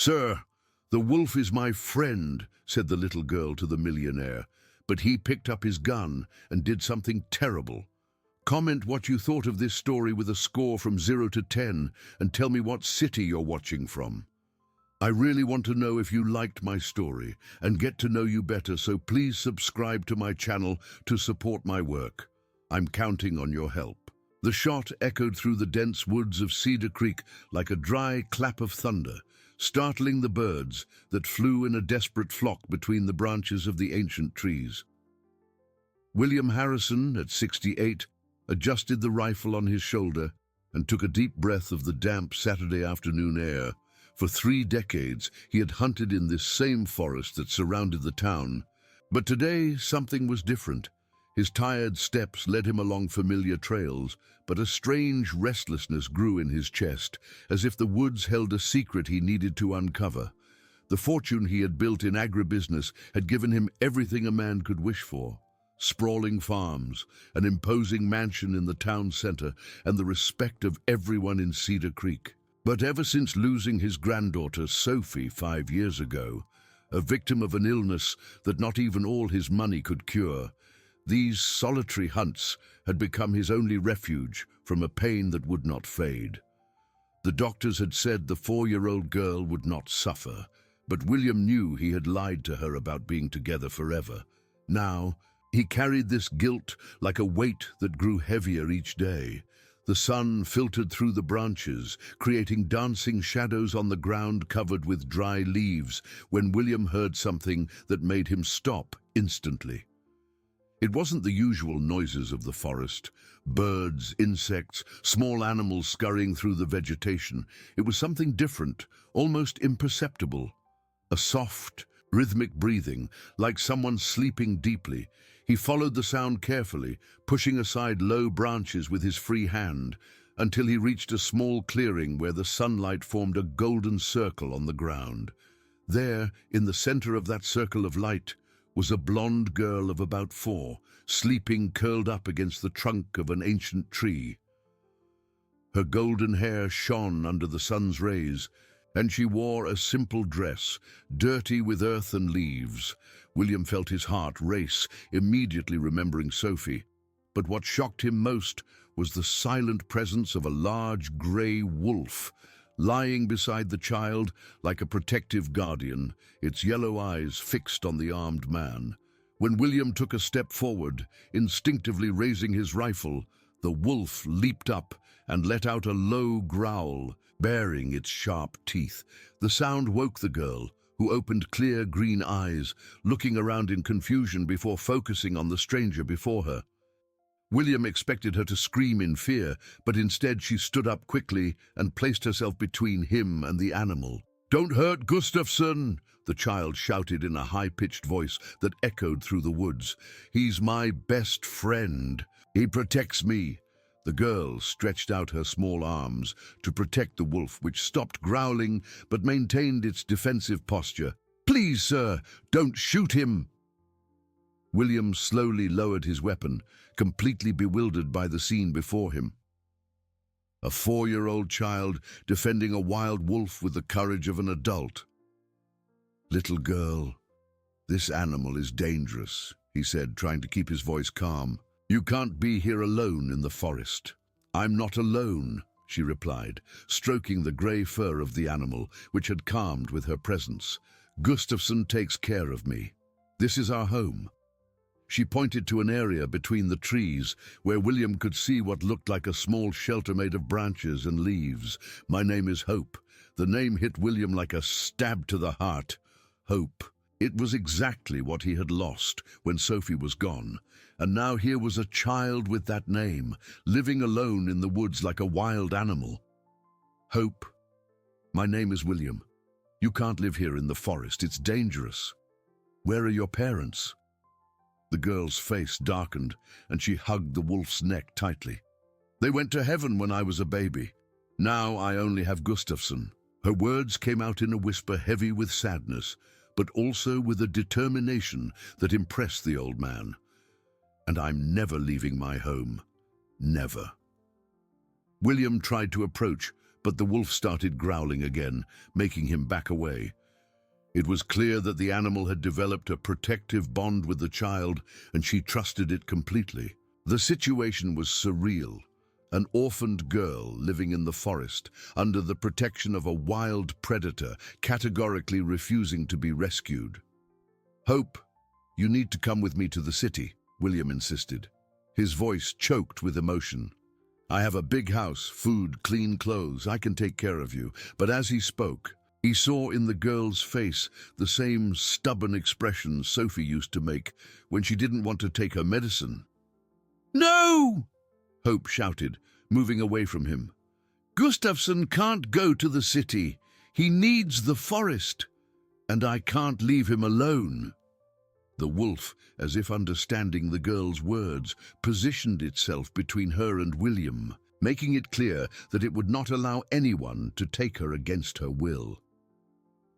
"Sir, the wolf is my friend," said the little girl to the millionaire, "but he picked up his gun and did something terrible. Comment what you thought of this story with a score from 0 to 10 and tell me what city you're watching from. I really want to know if you liked my story and get to know you better, so please subscribe to my channel to support my work. I'm counting on your help." The shot echoed through the dense woods of Cedar Creek like a dry clap of thunder, startling the birds that flew in a desperate flock between the branches of the ancient trees. William Harrison, at 68, adjusted the rifle on his shoulder and took a deep breath of the damp Saturday afternoon air. For 3 decades, he had hunted in this same forest that surrounded the town. But today, something was different. His tired steps led him along familiar trails, but a strange restlessness grew in his chest, as if the woods held a secret he needed to uncover. The fortune he had built in agribusiness had given him everything a man could wish for. Sprawling farms, an imposing mansion in the town center, and the respect of everyone in Cedar Creek. But ever since losing his granddaughter Sophie 5 years ago, a victim of an illness that not even all his money could cure, these solitary hunts had become his only refuge from a pain that would not fade. The doctors had said the 4-year-old girl would not suffer, but William knew he had lied to her about being together forever. Now, he carried this guilt like a weight that grew heavier each day. The sun filtered through the branches, creating dancing shadows on the ground covered with dry leaves, when William heard something that made him stop instantly. It wasn't the usual noises of the forest, birds, insects, small animals scurrying through the vegetation. It was something different, almost imperceptible. A soft, rhythmic breathing, like someone sleeping deeply. He followed the sound carefully, pushing aside low branches with his free hand, until he reached a small clearing where the sunlight formed a golden circle on the ground. There, in the center of that circle of light, was a blonde girl of about 4, sleeping curled up against the trunk of an ancient tree. Her golden hair shone under the sun's rays, and she wore a simple dress, dirty with earth and leaves. William felt his heart race, immediately remembering Sophie. But what shocked him most was the silent presence of a large grey wolf, lying beside the child like a protective guardian, its yellow eyes fixed on the armed man. When William took a step forward, instinctively raising his rifle, the wolf leaped up and let out a low growl, baring its sharp teeth. The sound woke the girl, who opened clear green eyes, looking around in confusion before focusing on the stranger before her. William expected her to scream in fear, but instead she stood up quickly and placed herself between him and the animal. "Don't hurt Gustafsson!" the child shouted in a high-pitched voice that echoed through the woods. "He's my best friend. He protects me." The girl stretched out her small arms to protect the wolf, which stopped growling but maintained its defensive posture. "Please, sir, don't shoot him!" William slowly lowered his weapon, completely bewildered by the scene before him. A 4-year-old child defending a wild wolf with the courage of an adult. "Little girl, this animal is dangerous," he said, trying to keep his voice calm. "You can't be here alone in the forest." "I'm not alone," she replied, stroking the grey fur of the animal, which had calmed with her presence. "Gustafsson takes care of me. This is our home." She pointed to an area between the trees where William could see what looked like a small shelter made of branches and leaves. "My name is Hope." The name hit William like a stab to the heart. Hope. It was exactly what he had lost when Sophie was gone. And now here was a child with that name, living alone in the woods like a wild animal. "Hope, my name is William. You can't live here in the forest. It's dangerous. Where are your parents?" The girl's face darkened, and she hugged the wolf's neck tightly. "They went to heaven when I was a baby. Now I only have Gustafsson." Her words came out in a whisper heavy with sadness, but also with a determination that impressed the old man. "And I'm never leaving my home. Never." William tried to approach, But the wolf started growling again, making him back away. It was clear that the animal had developed a protective bond with the child, and she trusted it completely. The situation was surreal. An orphaned girl living in the forest, under the protection of a wild predator, categorically refusing to be rescued. "Hope, you need to come with me to the city," William insisted. His voice choked with emotion. "I have a big house, food, clean clothes. I can take care of you." But as he spoke, he saw in the girl's face the same stubborn expression Sophie used to make when she didn't want to take her medicine. "No!" Hope shouted, moving away from him. "Gustafsson can't go to the city. He needs the forest, and I can't leave him alone." The wolf, as if understanding the girl's words, positioned itself between her and William, making it clear that it would not allow anyone to take her against her will.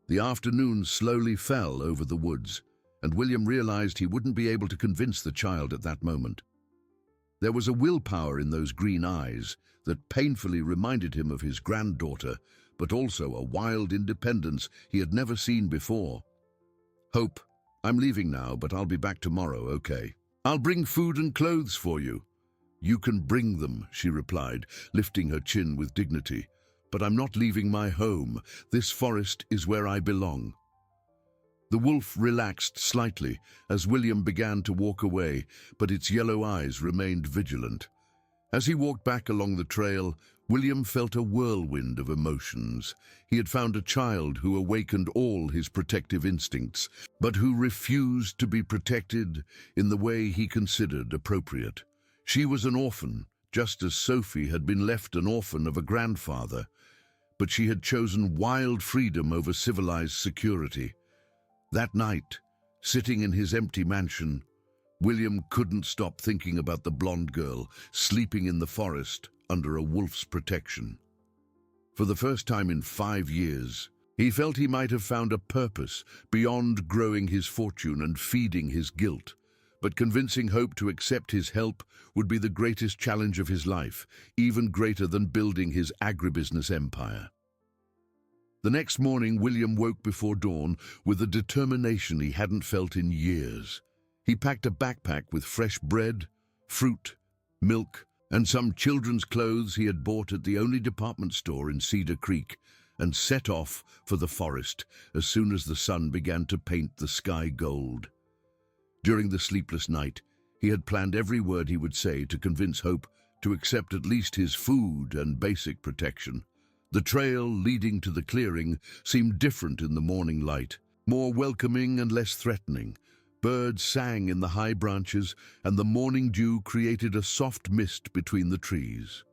The afternoon slowly fell over the woods, and William realized he wouldn't be able to convince the child at that moment. There was a willpower in those green eyes that painfully reminded him of his granddaughter, but also a wild independence he had never seen before. "Hope, I'm leaving now, but I'll be back tomorrow, okay? I'll bring food and clothes for you." "You can bring them," she replied, lifting her chin with dignity. "But I'm not leaving my home. This forest is where I belong." The wolf relaxed slightly as William began to walk away, but its yellow eyes remained vigilant. As he walked back along the trail, William felt a whirlwind of emotions. He had found a child who awakened all his protective instincts, but who refused to be protected in the way he considered appropriate. She was an orphan, just as Sophie had been left an orphan of a grandfather, but she had chosen wild freedom over civilized security. That night, sitting in his empty mansion, William couldn't stop thinking about the blonde girl sleeping in the forest under a wolf's protection. For the first time in 5 years, he felt he might have found a purpose beyond growing his fortune and feeding his guilt. But convincing Hope to accept his help would be the greatest challenge of his life, even greater than building his agribusiness empire. The next morning, William woke before dawn with a determination he hadn't felt in years. He packed a backpack with fresh bread, fruit, milk, and some children's clothes he had bought at the only department store in Cedar Creek, and set off for the forest as soon as the sun began to paint the sky gold. During the sleepless night, he had planned every word he would say to convince Hope to accept at least his food and basic protection. The trail leading to the clearing seemed different in the morning light, more welcoming and less threatening. Birds sang in the high branches, and the morning dew created a soft mist between the trees.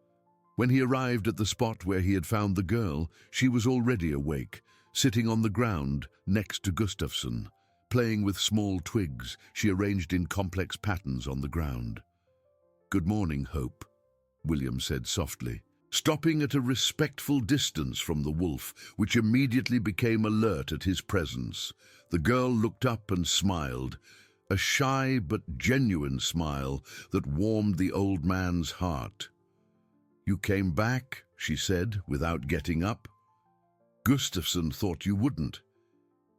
When he arrived at the spot where he had found the girl, she was already awake, sitting on the ground next to Gustafsson, playing with small twigs she arranged in complex patterns on the ground. "Good morning, Hope," William said softly, stopping at a respectful distance from the wolf, which immediately became alert at his presence. The girl looked up and smiled, a shy but genuine smile that warmed the old man's heart. "You came back," she said, without getting up. "Gustafsson thought you wouldn't.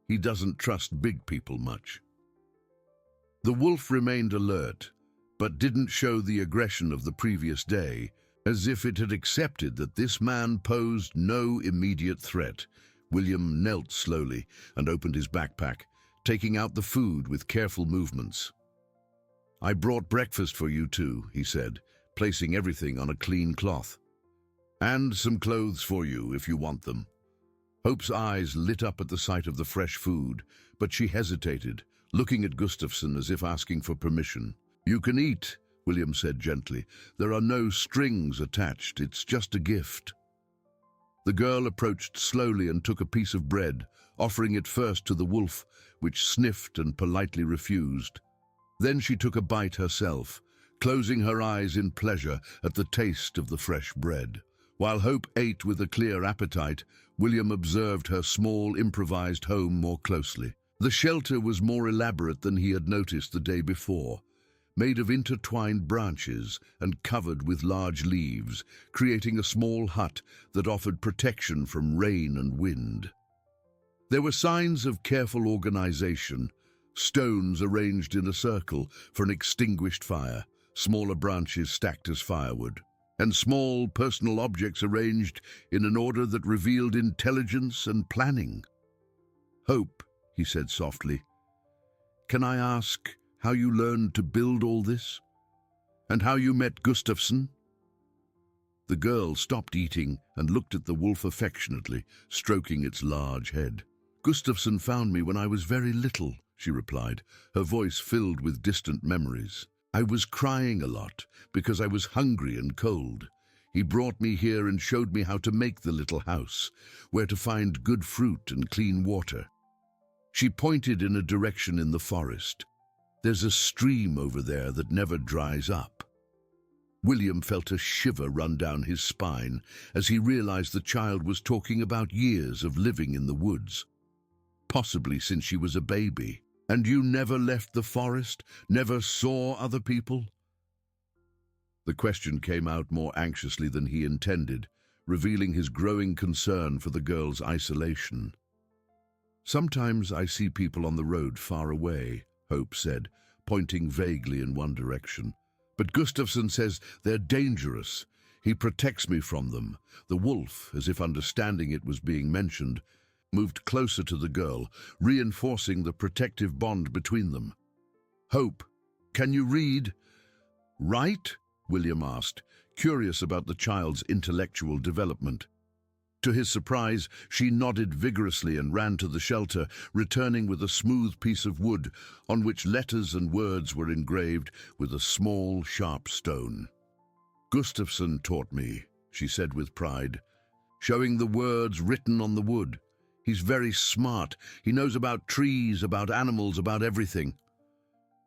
He doesn't trust big people much." The wolf remained alert, but didn't show the aggression of the previous day, as if it had accepted that this man posed no immediate threat. William knelt slowly and opened his backpack, taking out the food with careful movements. "I brought breakfast for you too," he said, placing everything on a clean cloth. "And some clothes for you if you want them." Hope's eyes lit up at the sight of the fresh food, but she hesitated, looking at Gustafsson as if asking for permission. "You can eat," William said gently. "There are no strings attached. It's just a gift." The girl approached slowly and took a piece of bread, offering it first to the wolf, which sniffed and politely refused. Then she took a bite herself, closing her eyes in pleasure at the taste of the fresh bread. While Hope ate with a clear appetite, William observed her small, improvised home more closely. The shelter was more elaborate than he had noticed the day before. made of intertwined branches and covered with large leaves, creating a small hut that offered protection from rain and wind. There were signs of careful organization, stones arranged in a circle for an extinguished fire, smaller branches stacked as firewood, and small personal objects arranged in an order that revealed intelligence and planning. "Hope," he said softly, "can I ask how you learned to build all this? And how you met Gustafsson?" The girl stopped eating and looked at the wolf affectionately, stroking its large head. "Gustafsson found me when I was very little," she replied, her voice filled with distant memories. "I was crying a lot because I was hungry and cold. He brought me here and showed me how to make the little house, where to find good fruit and clean water." She pointed in a direction in the forest. "There's a stream over there that never dries up." William felt a shiver run down his spine as he realized the child was talking about years of living in the woods, possibly since she was a baby. "And you never left the forest, never saw other people?" The question came out more anxiously than he intended, revealing his growing concern for the girl's isolation. "Sometimes I see people on the road far away," Hope said, pointing vaguely in one direction. "But Gustafsson says they're dangerous. He protects me from them." The wolf, as if understanding it was being mentioned, moved closer to the girl, reinforcing the protective bond between them. "Hope, can you read?" "Write?" William asked, curious about the child's intellectual development. To his surprise, she nodded vigorously and ran to the shelter, returning with a smooth piece of wood on which letters and words were engraved with a small, sharp stone. "Gustafsson taught me," she said with pride, showing the words written on the wood. "He's very smart. He knows about trees, about animals, about everything."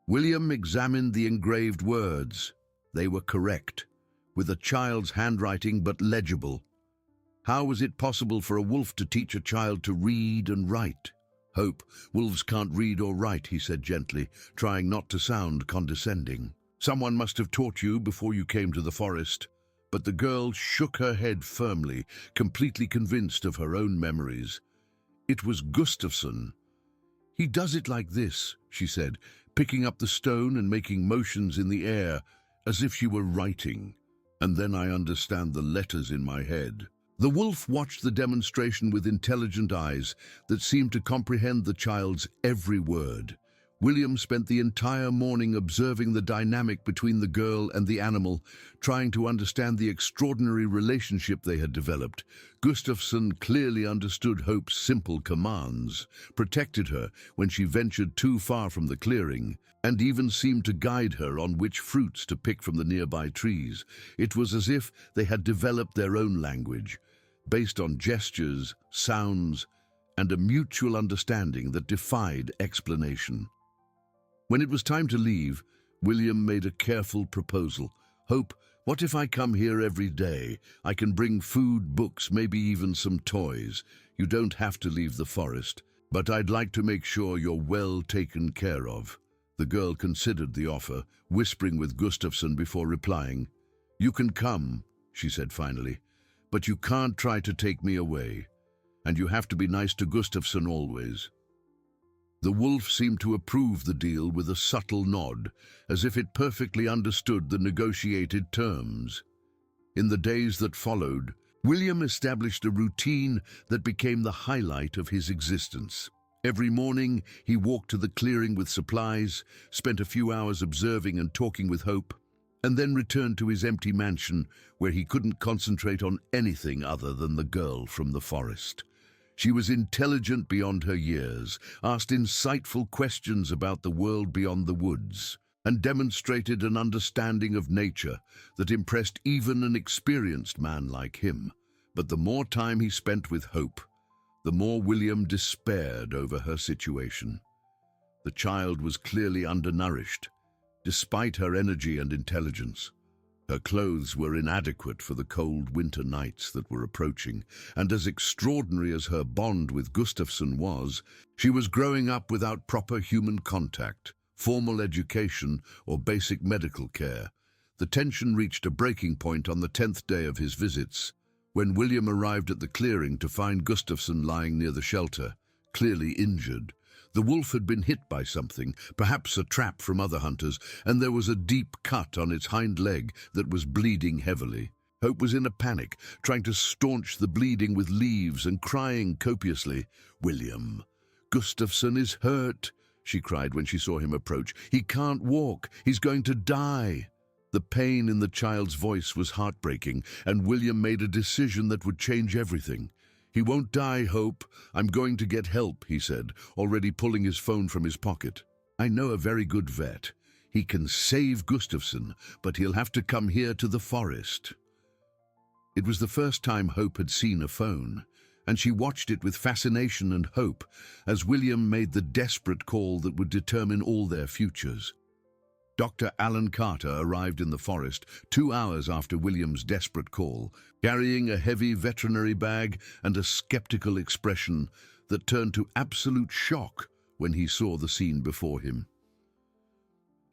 William examined the engraved words. They were correct, with a child's handwriting but legible. How was it possible for a wolf to teach a child to read and write? "Hope, wolves can't read or write," he said gently, trying not to sound condescending. "Someone must have taught you before you came to the forest." But the girl shook her head firmly, completely convinced of her own memories. "It was Gustafsson. He does it like this," she said, picking up the stone and making motions in the air, as if she were writing. "And then I understand the letters in my head." The wolf watched the demonstration with intelligent eyes that seemed to comprehend the child's every word. William spent the entire morning observing the dynamic between the girl and the animal, trying to understand the extraordinary relationship they had developed. Gustafsson clearly understood Hope's simple commands, protected her when she ventured too far from the clearing, and even seemed to guide her on which fruits to pick from the nearby trees. It was as if they had developed their own language, based on gestures, sounds, and a mutual understanding that defied explanation. When it was time to leave, William made a careful proposal. "Hope, what if I come here every day? I can bring food, books, maybe even some toys. You don't have to leave the forest, but I'd like to make sure you're well taken care of." The girl considered the offer, whispering with Gustafsson before replying. "You can come," she said finally, "but you can't try to take me away. And you have to be nice to Gustafsson always." The wolf seemed to approve the deal with a subtle nod, as if it perfectly understood the negotiated terms. In the days that followed, William established a routine that became the highlight of his existence. Every morning, he walked to the clearing with supplies, spent a few hours observing and talking with Hope, and then returned to his empty mansion where he couldn't concentrate on anything other than the girl from the forest. She was intelligent beyond her years, asked insightful questions about the world beyond the woods, and demonstrated an understanding of nature that impressed even an experienced man like him. But the more time he spent with Hope, the more William despaired over her situation. The child was clearly undernourished, despite her energy and intelligence. Her clothes were inadequate for the cold winter nights that were approaching, and as extraordinary as her bond with Gustafsson was, she was growing up without proper human contact, formal education, or basic medical care. The tension reached a breaking point on the 10th day of his visits, when William arrived at the clearing to find Gustafsson lying near the shelter, clearly injured. The wolf had been hit by something, perhaps a trap from other hunters, and there was a deep cut on its hind leg that was bleeding heavily. Hope was in a panic, trying to staunch the bleeding with leaves and crying copiously. "William, Gustafsson is hurt," she cried when she saw him approach. "He can't walk. He's going to die." The pain in the child's voice was heartbreaking, and William made a decision that would change everything. "He won't die, Hope. I'm going to get help," he said, already pulling his phone from his pocket. "I know a very good vet. He can save Gustafsson, but he'll have to come here to the forest." It was the first time Hope had seen a phone, and she watched it with fascination and hope as William made the desperate call that would determine all their futures. Dr. Alan Carter arrived in the forest 2 hours after William's desperate call, carrying a heavy veterinary bag and a skeptical expression that turned to absolute shock when he saw the scene before him.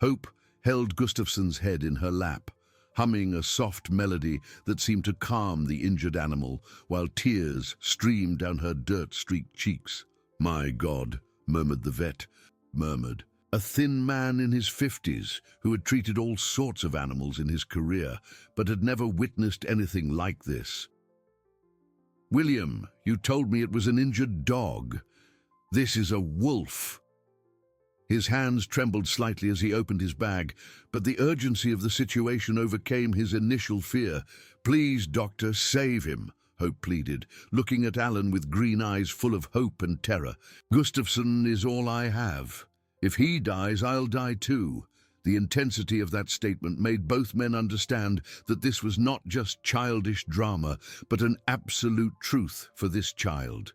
Hope held Gustafsson's head in her lap, humming a soft melody that seemed to calm the injured animal, while tears streamed down her dirt-streaked cheeks. "My God," murmured the vet, a thin man in his 50s who had treated all sorts of animals in his career, but had never witnessed anything like this. "William, you told me it was an injured dog. This is a wolf." His hands trembled slightly as he opened his bag, but the urgency of the situation overcame his initial fear. "Please, doctor, save him," Hope pleaded, looking at Alan with green eyes full of hope and terror. "Gustafsson is all I have. If he dies, I'll die too." The intensity of that statement made both men understand that this was not just childish drama, but an absolute truth for this child.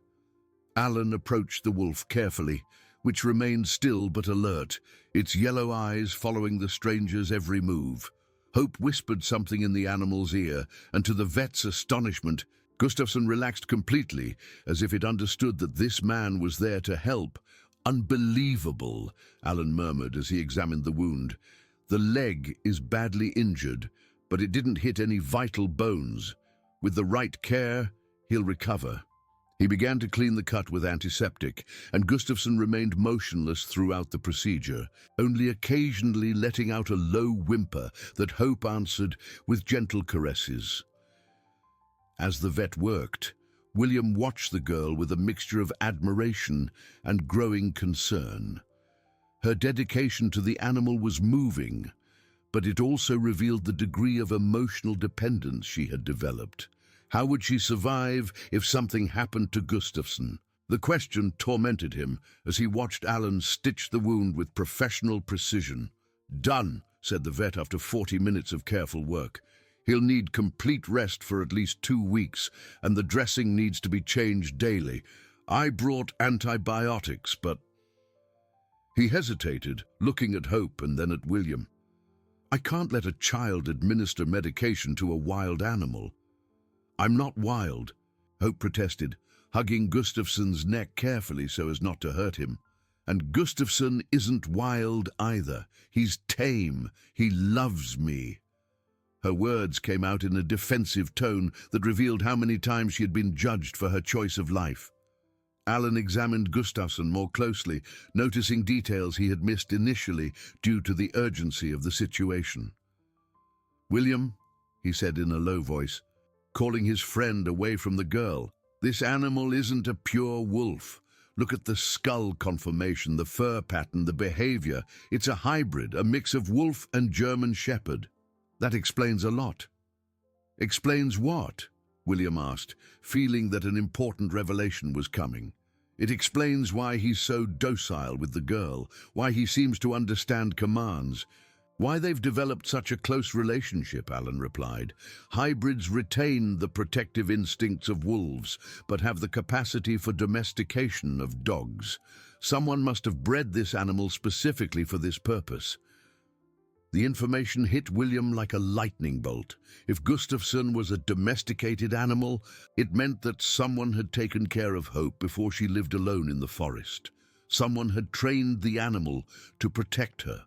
Alan approached the wolf carefully, which remained still but alert, its yellow eyes following the stranger's every move. Hope whispered something in the animal's ear, and to the vet's astonishment, Gustafsson relaxed completely, as if it understood that this man was there to help. "Unbelievable," Alan murmured as he examined the wound. "The leg is badly injured, but it didn't hit any vital bones. With the right care, he'll recover." He began to clean the cut with antiseptic, and Gustafsson remained motionless throughout the procedure, only occasionally letting out a low whimper that Hope answered with gentle caresses. As the vet worked, William watched the girl with a mixture of admiration and growing concern. Her dedication to the animal was moving, but it also revealed the degree of emotional dependence she had developed. How would she survive if something happened to Gustafsson? The question tormented him as he watched Alan stitch the wound with professional precision. "Done," said the vet after 40 minutes of careful work. "He'll need complete rest for at least 2 weeks, and the dressing needs to be changed daily. I brought antibiotics, but—" He hesitated, looking at Hope and then at William. "I can't let a child administer medication to a wild animal." "I'm not wild," Hope protested, hugging Gustafsson's neck carefully so as not to hurt him. "And Gustafsson isn't wild either. He's tame. He loves me." Her words came out in a defensive tone that revealed how many times she had been judged for her choice of life. Alan examined Gustafsson more closely, noticing details he had missed initially due to the urgency of the situation. "William," he said in a low voice, calling his friend away from the girl, "this animal isn't a pure wolf. Look at the skull conformation, the fur pattern, the behavior. It's a hybrid, a mix of wolf and German shepherd. That explains a lot." "Explains what?" William asked, feeling that an important revelation was coming. "It explains why he's so docile with the girl, why he seems to understand commands, why they've developed such a close relationship," Alan replied. "Hybrids retain the protective instincts of wolves, but have the capacity for domestication of dogs. Someone must have bred this animal specifically for this purpose." The information hit William like a lightning bolt. If Gustafsson was a domesticated animal, it meant that someone had taken care of Hope before she lived alone in the forest. Someone had trained the animal to protect her.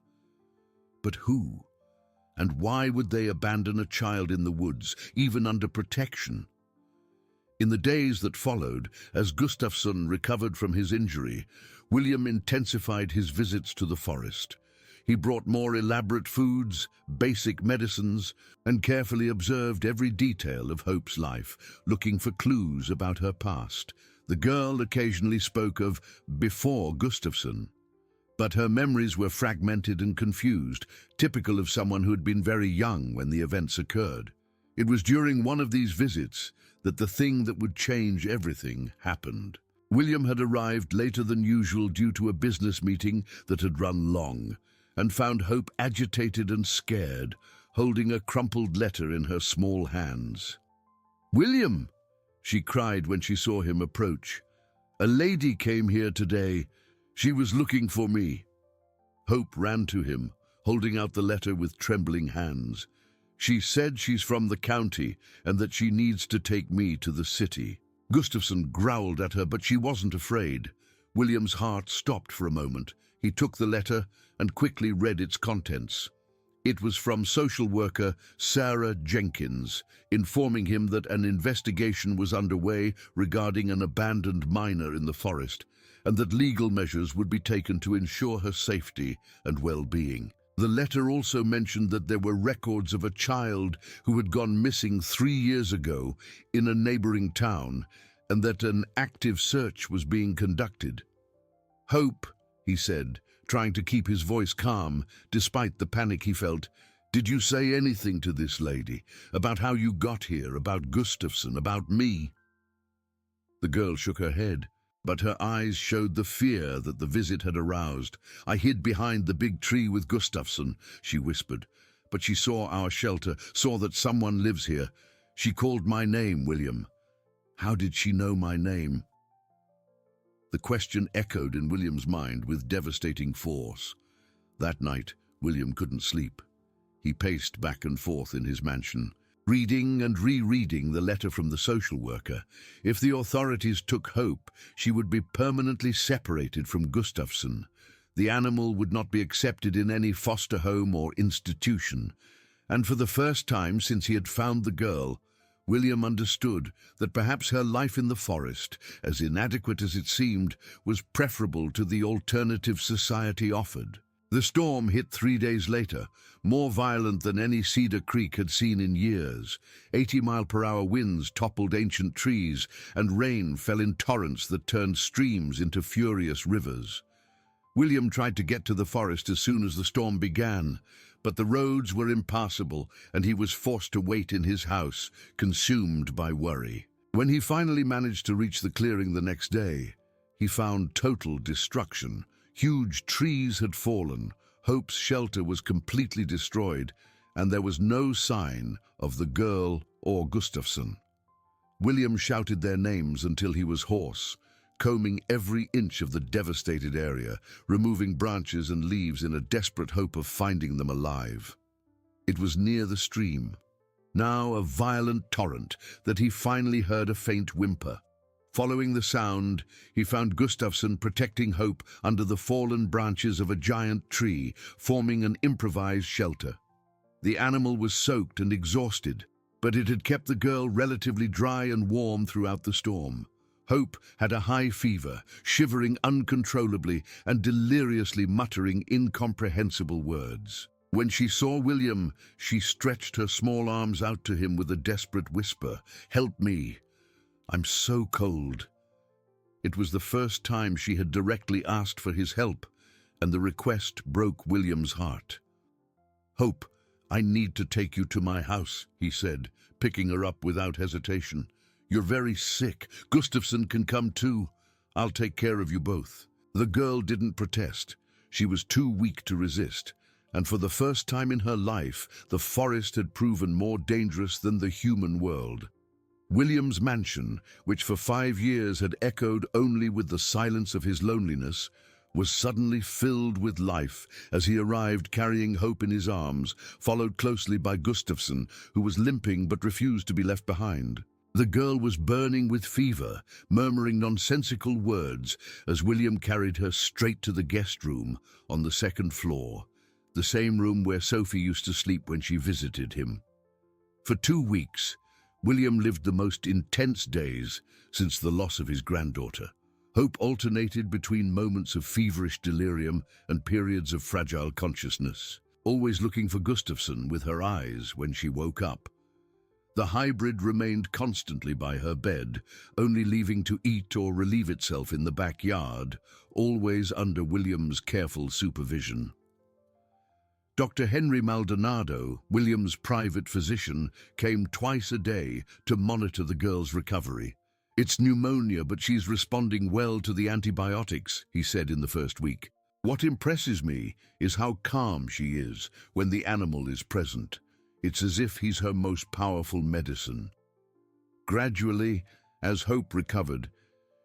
But who? And why would they abandon a child in the woods, even under protection? In the days that followed, as Gustafsson recovered from his injury, William intensified his visits to the forest. He brought more elaborate foods, basic medicines, and carefully observed every detail of Hope's life, looking for clues about her past. The girl occasionally spoke of before Gustafsson, but her memories were fragmented and confused, typical of someone who had been very young when the events occurred. It was during one of these visits that the thing that would change everything happened. William had arrived later than usual due to a business meeting that had run long, and found Hope agitated and scared, holding a crumpled letter in her small hands. "William!" she cried when she saw him approach. "A lady came here today. She was looking for me." Hope ran to him, holding out the letter with trembling hands. "She said she's from the county and that she needs to take me to the city." Gustafsson growled at her, but she wasn't afraid. William's heart stopped for a moment. He took the letter and quickly read its contents. It was from social worker Sarah Jenkins, informing him that an investigation was underway regarding an abandoned minor in the forest, and that legal measures would be taken to ensure her safety and well-being. The letter also mentioned that there were records of a child who had gone missing 3 years ago in a neighboring town, and that an active search was being conducted. "Hope," he said, trying to keep his voice calm despite the panic he felt, "did you say anything to this lady about how you got here, about Gustafsson, about me?" The girl shook her head, but her eyes showed the fear that the visit had aroused. "I hid behind the big tree with Gustafsson," she whispered. "But she saw our shelter, saw that someone lives here. She called my name, William." "How did she know my name?" The question echoed in William's mind with devastating force. That night, William couldn't sleep. He paced back and forth in his mansion, reading and rereading the letter from the social worker. If the authorities took Hope, she would be permanently separated from Gustafsson. The animal would not be accepted in any foster home or institution. And for the first time since he had found the girl, William understood that perhaps her life in the forest, as inadequate as it seemed, was preferable to the alternative society offered. The storm hit 3 days later, more violent than any Cedar Creek had seen in years. 80-mile-per-hour winds toppled ancient trees, and rain fell in torrents that turned streams into furious rivers. William tried to get to the forest as soon as the storm began, but the roads were impassable, and he was forced to wait in his house, consumed by worry. When he finally managed to reach the clearing the next day, he found total destruction. Huge trees had fallen, Hope's shelter was completely destroyed, and there was no sign of the girl or Gustafsson. William shouted their names until he was hoarse, combing every inch of the devastated area, removing branches and leaves in a desperate hope of finding them alive. It was near the stream, now a violent torrent, that he finally heard a faint whimper. Following the sound, he found Gustafsson protecting Hope under the fallen branches of a giant tree, forming an improvised shelter. The animal was soaked and exhausted, but it had kept the girl relatively dry and warm throughout the storm. Hope had a high fever, shivering uncontrollably and deliriously muttering incomprehensible words. When she saw William, she stretched her small arms out to him with a desperate whisper, "Help me. I'm so cold." It was the first time she had directly asked for his help, and the request broke William's heart. "Hope, I need to take you to my house," he said, picking her up without hesitation. "You're very sick. Gustafsson can come too. I'll take care of you both." The girl didn't protest. She was too weak to resist, and for the first time in her life, the forest had proven more dangerous than the human world. William's mansion, which for 5 years had echoed only with the silence of his loneliness, was suddenly filled with life as he arrived carrying Hope in his arms, followed closely by Gustafsson, who was limping but refused to be left behind. The girl was burning with fever, murmuring nonsensical words as William carried her straight to the guest room on the second floor, the same room where Sophie used to sleep when she visited him. For 2 weeks, William lived the most intense days since the loss of his granddaughter. Hope alternated between moments of feverish delirium and periods of fragile consciousness, always looking for Gustafsson with her eyes when she woke up. The hybrid remained constantly by her bed, only leaving to eat or relieve itself in the backyard, always under William's careful supervision. Dr. Henry Maldonado, William's private physician, came twice a day to monitor the girl's recovery. "It's pneumonia, but she's responding well to the antibiotics," he said in the first week. "What impresses me is how calm she is when the animal is present. It's as if he's her most powerful medicine." Gradually, as Hope recovered,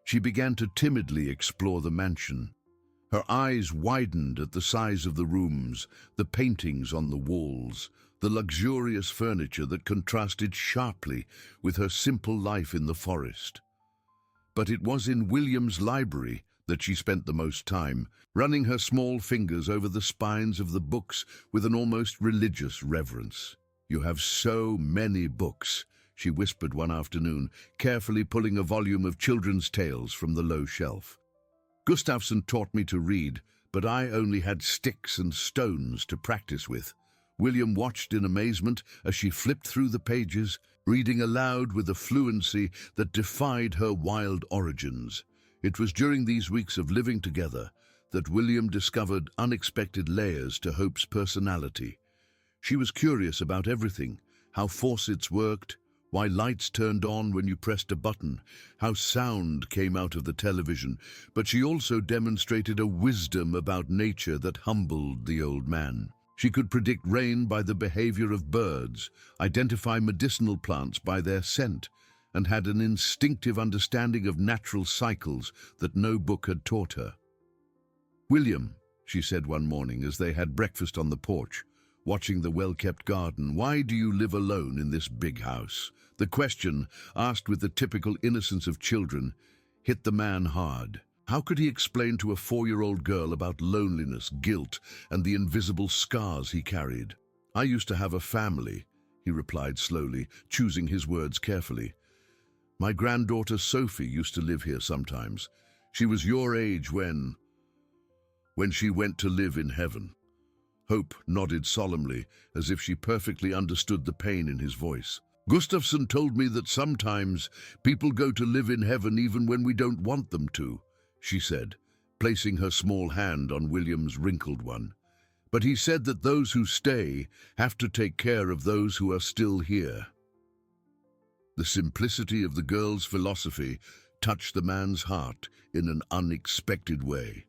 she began to timidly explore the mansion. Her eyes widened at the size of the rooms, the paintings on the walls, the luxurious furniture that contrasted sharply with her simple life in the forest. But it was in William's library that she spent the most time, running her small fingers over the spines of the books with an almost religious reverence. "You have so many books," she whispered one afternoon, carefully pulling a volume of children's tales from the low shelf. "Gustafsson taught me to read, but I only had sticks and stones to practice with." William watched in amazement as she flipped through the pages, reading aloud with a fluency that defied her wild origins. It was during these weeks of living together that William discovered unexpected layers to Hope's personality. She was curious about everything: how faucets worked, why lights turned on when you pressed a button, how sound came out of the television, but she also demonstrated a wisdom about nature that humbled the old man. She could predict rain by the behavior of birds, identify medicinal plants by their scent, and had an instinctive understanding of natural cycles that no book had taught her. "William," she said one morning as they had breakfast on the porch, watching the well-kept garden, "why do you live alone in this big house?" The question, asked with the typical innocence of children, hit the man hard. How could he explain to a 4-year-old girl about loneliness, guilt, and the invisible scars he carried? "I used to have a family," he replied slowly, choosing his words carefully. "My granddaughter Sophie used to live here sometimes. She was your age when she went to live in heaven." Hope nodded solemnly, as if she perfectly understood the pain in his voice. "Gustafsson told me that sometimes people go to live in heaven even when we don't want them to," she said, placing her small hand on William's wrinkled one. "But he said that those who stay have to take care of those who are still here." The simplicity of the girl's philosophy touched the man's heart in an unexpected way.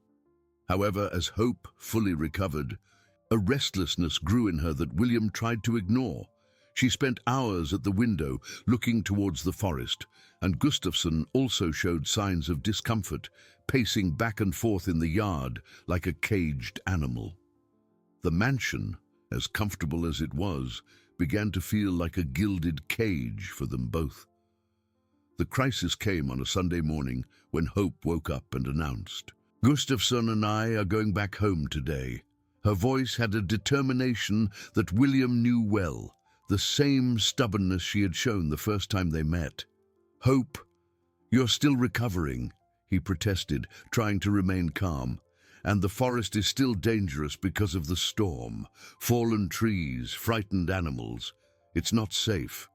However, as Hope fully recovered, a restlessness grew in her that William tried to ignore. She spent hours at the window, looking towards the forest, and Gustafsson also showed signs of discomfort, pacing back and forth in the yard like a caged animal. The mansion, as comfortable as it was, began to feel like a gilded cage for them both. The crisis came on a Sunday morning when Hope woke up and announced, "Gustafsson and I are going back home today." Her voice had a determination that William knew well, the same stubbornness she had shown the first time they met. "Hope, you're still recovering," he protested, trying to remain calm. "And the forest is still dangerous because of the storm. Fallen trees, frightened animals. It's not safe."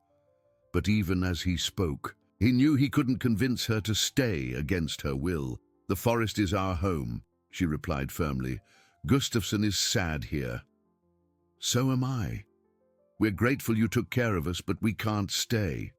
But even as he spoke, he knew he couldn't convince her to stay against her will. "The forest is our home," she replied firmly. "Gustafsson is sad here. So am I. We're grateful you took care of us, but we can't stay."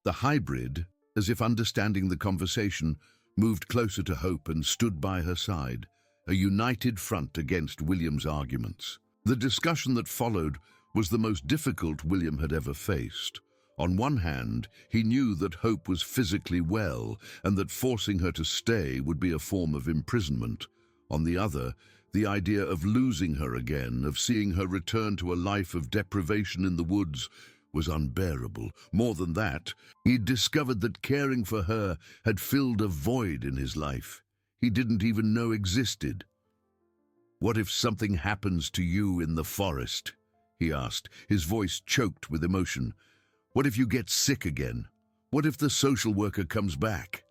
The hybrid, as if understanding the conversation, moved closer to Hope and stood by her side, a united front against William's arguments. The discussion that followed was the most difficult William had ever faced. On one hand, he knew that Hope was physically well and that forcing her to stay would be a form of imprisonment. On the other, the idea of losing her again, of seeing her return to a life of deprivation in the woods, was unbearable. More than that, he'd discovered that caring for her had filled a void in his life he didn't even know existed. "What if something happens to you in the forest?" he asked, his voice choked with emotion. "What if you get sick again? What if the social worker comes back?"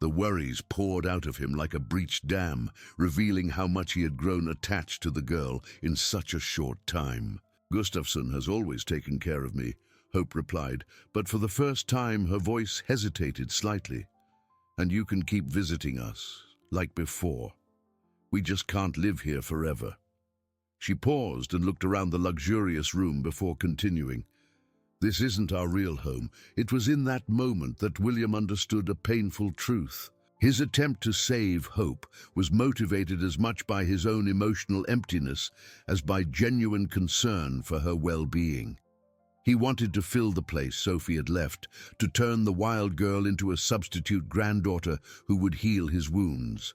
The worries poured out of him like a breached dam, revealing how much he had grown attached to the girl in such a short time. "Gustafsson has always taken care of me," Hope replied, but for the first time her voice hesitated slightly. "And you can keep visiting us, like before. We just can't live here forever." She paused and looked around the luxurious room before continuing. "This isn't our real home." It was in that moment that William understood a painful truth. His attempt to save Hope was motivated as much by his own emotional emptiness as by genuine concern for her well-being. He wanted to fill the place Sophie had left, to turn the wild girl into a substitute granddaughter who would heal his wounds.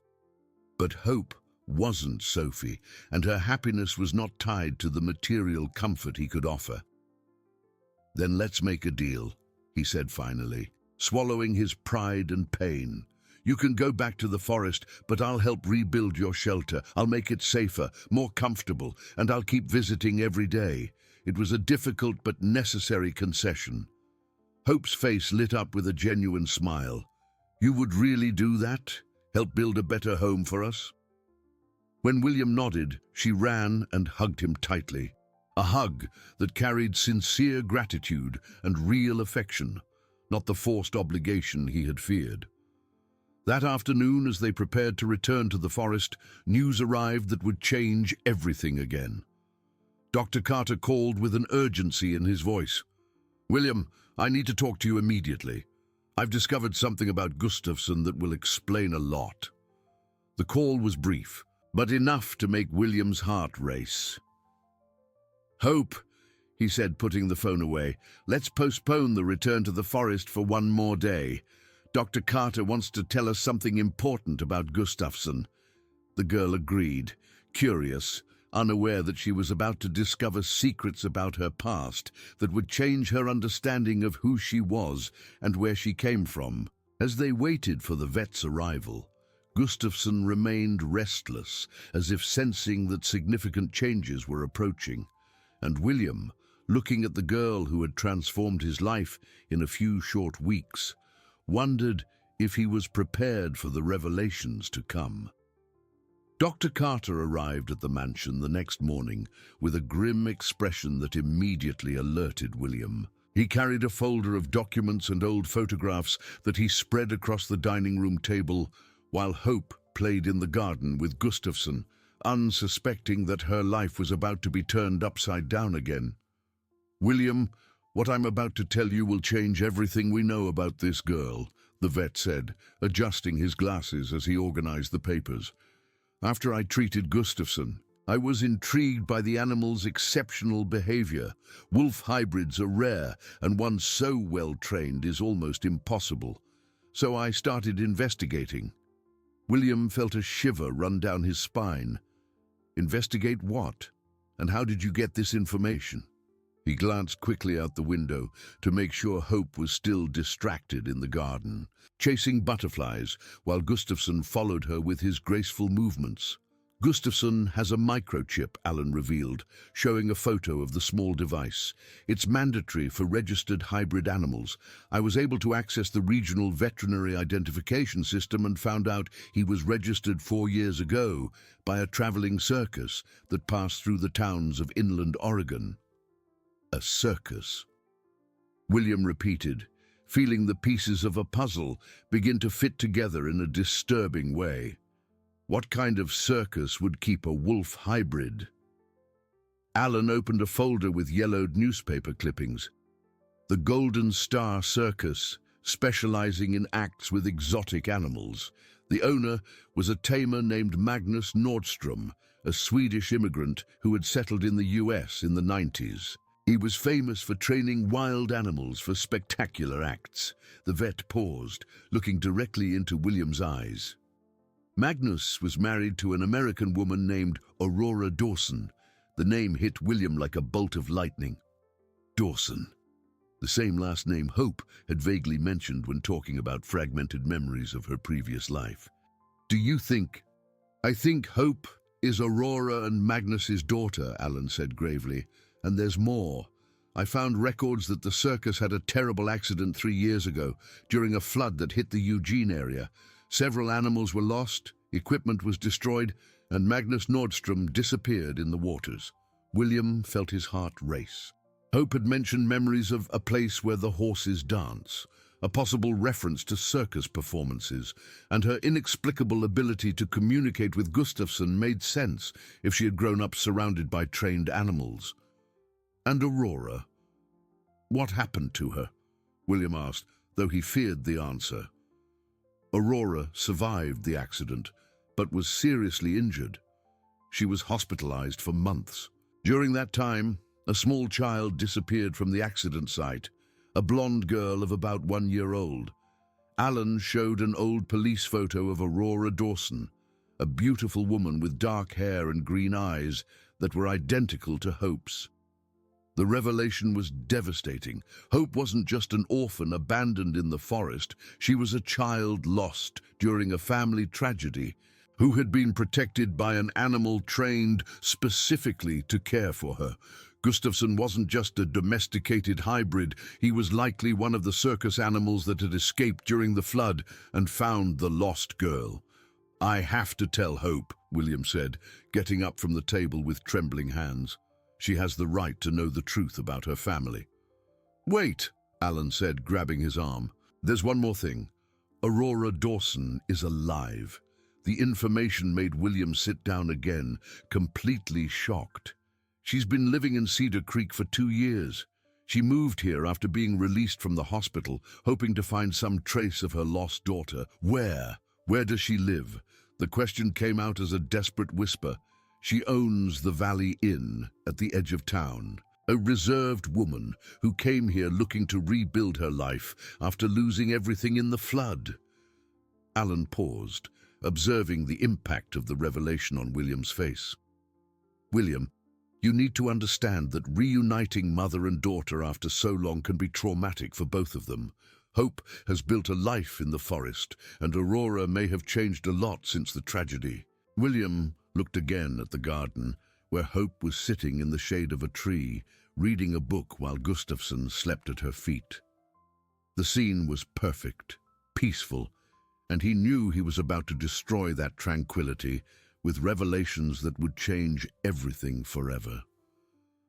But Hope wasn't Sophie, and her happiness was not tied to the material comfort he could offer. "Then let's make a deal," he said finally, swallowing his pride and pain. "You can go back to the forest, but I'll help rebuild your shelter. I'll make it safer, more comfortable, and I'll keep visiting every day." It was a difficult but necessary concession. Hope's face lit up with a genuine smile. "You would really do that? Help build a better home for us?" When William nodded, she ran and hugged him tightly. A hug that carried sincere gratitude and real affection, not the forced obligation he had feared. That afternoon, as they prepared to return to the forest, news arrived that would change everything again. Dr. Carter called with an urgency in his voice. "William, I need to talk to you immediately. I've discovered something about Gustafsson that will explain a lot." The call was brief, but enough to make William's heart race. "Hope," he said, putting the phone away, "let's postpone the return to the forest for one more day. Dr. Carter wants to tell us something important about Gustafsson." The girl agreed, curious, unaware that she was about to discover secrets about her past that would change her understanding of who she was and where she came from. As they waited for the vet's arrival, Gustafsson remained restless, as if sensing that significant changes were approaching. And William, looking at the girl who had transformed his life in a few short weeks, wondered if he was prepared for the revelations to come. Dr. Carter arrived at the mansion the next morning with a grim expression that immediately alerted William. He carried a folder of documents and old photographs that he spread across the dining room table, while Hope played in the garden with Gustafsson, unsuspecting that her life was about to be turned upside down again. "William, what I'm about to tell you will change everything we know about this girl," the vet said, adjusting his glasses as he organized the papers. "After I treated Gustafsson, I was intrigued by the animal's exceptional behavior. Wolf hybrids are rare, and one so well-trained is almost impossible. So I started investigating." William felt a shiver run down his spine. "Investigate what? And how did you get this information?" He glanced quickly out the window to make sure Hope was still distracted in the garden, chasing butterflies while Gustafsson followed her with his graceful movements. "Gustafsson has a microchip," Alan revealed, showing a photo of the small device. "It's mandatory for registered hybrid animals. I was able to access the regional veterinary identification system and found out he was registered 4 years ago by a traveling circus that passed through the towns of inland Oregon." "A circus?" William repeated, feeling the pieces of a puzzle begin to fit together in a disturbing way. What kind of circus would keep a wolf hybrid? Alan opened a folder with yellowed newspaper clippings. "The Golden Star Circus, specializing in acts with exotic animals. The owner was a tamer named Magnus Nordstrom, a Swedish immigrant who had settled in the US in the 90s. He was famous for training wild animals for spectacular acts." The vet paused, looking directly into William's eyes. "Magnus was married to an American woman named Aurora Dawson." The name hit William like a bolt of lightning. "Dawson," the same last name Hope had vaguely mentioned when talking about fragmented memories of her previous life. "Do you think—" "I think Hope is Aurora and Magnus's daughter," Alan said gravely. "And there's more. I found records that the circus had a terrible accident 3 years ago during a flood that hit the Eugene area. Several animals were lost, equipment was destroyed, and Magnus Nordstrom disappeared in the waters." William felt his heart race. Hope had mentioned memories of a place where the horses dance, a possible reference to circus performances, and her inexplicable ability to communicate with Gustafsson made sense if she had grown up surrounded by trained animals. And Aurora? What happened to her? William asked, though he feared the answer. Aurora survived the accident, but was seriously injured. She was hospitalized for months. During that time, a small child disappeared from the accident site, a blonde girl of about 1 year old. Alan showed an old police photo of Aurora Dawson, a beautiful woman with dark hair and green eyes that were identical to Hope's. The revelation was devastating. Hope wasn't just an orphan abandoned in the forest. She was a child lost during a family tragedy, who had been protected by an animal trained specifically to care for her. Gustafsson wasn't just a domesticated hybrid. He was likely one of the circus animals that had escaped during the flood and found the lost girl. "I have to tell Hope," William said, getting up from the table with trembling hands. "She has the right to know the truth about her family." "Wait," Alan said, grabbing his arm. "There's one more thing. Aurora Dawson is alive." The information made William sit down again, completely shocked. "She's been living in Cedar Creek for 2 years. She moved here after being released from the hospital, hoping to find some trace of her lost daughter. Where? Where does she live?" The question came out as a desperate whisper. "She owns the Valley Inn at the edge of town. A reserved woman who came here looking to rebuild her life after losing everything in the flood." Alan paused, observing the impact of the revelation on William's face. "William, you need to understand that reuniting mother and daughter after so long can be traumatic for both of them. Hope has built a life in the forest, and Aurora may have changed a lot since the tragedy." William looked again at the garden, where Hope was sitting in the shade of a tree, reading a book while Gustafsson slept at her feet. The scene was perfect, peaceful, and he knew he was about to destroy that tranquility with revelations that would change everything forever.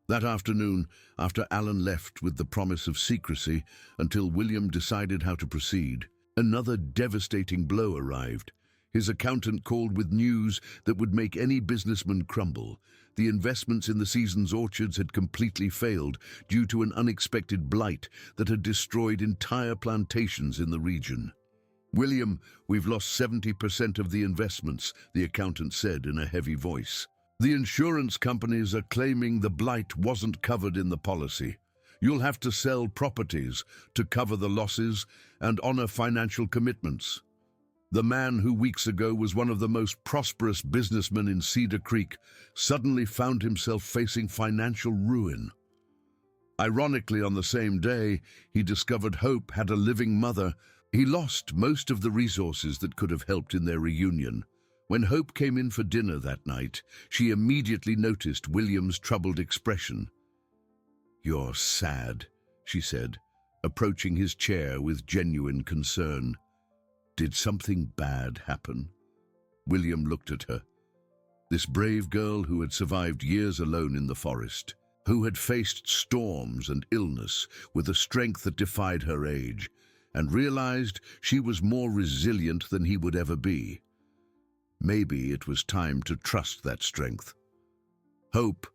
That afternoon, after Alan left with the promise of secrecy until William decided how to proceed, another devastating blow arrived. His accountant called with news that would make any businessman crumble. The investments in the season's orchards had completely failed due to an unexpected blight that had destroyed entire plantations in the region. "William, we've lost 70% of the investments," the accountant said in a heavy voice. "The insurance companies are claiming the blight wasn't covered in the policy. You'll have to sell properties to cover the losses and honor financial commitments." The man who weeks ago was one of the most prosperous businessmen in Cedar Creek suddenly found himself facing financial ruin. Ironically, on the same day, he discovered Hope had a living mother. He lost most of the resources that could have helped in their reunion. When Hope came in for dinner that night, she immediately noticed William's troubled expression. "You're sad," she said, approaching his chair with genuine concern. "Did something bad happen?" William looked at her. This brave girl who had survived years alone in the forest, who had faced storms and illness with a strength that defied her age, and realized she was more resilient than he would ever be. Maybe it was time to trust that strength. "Hope,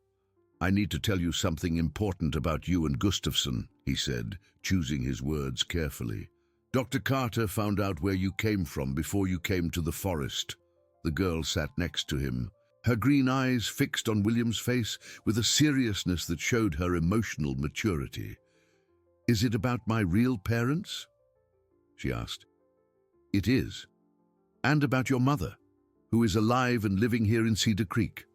I need to tell you something important about you and Gustafsson," he said, choosing his words carefully. "Dr. Carter found out where you came from before you came to the forest." The girl sat next to him, her green eyes fixed on William's face with a seriousness that showed her emotional maturity. "Is it about my real parents?" she asked. "It is. And about your mother, who is alive and living here in Cedar Creek."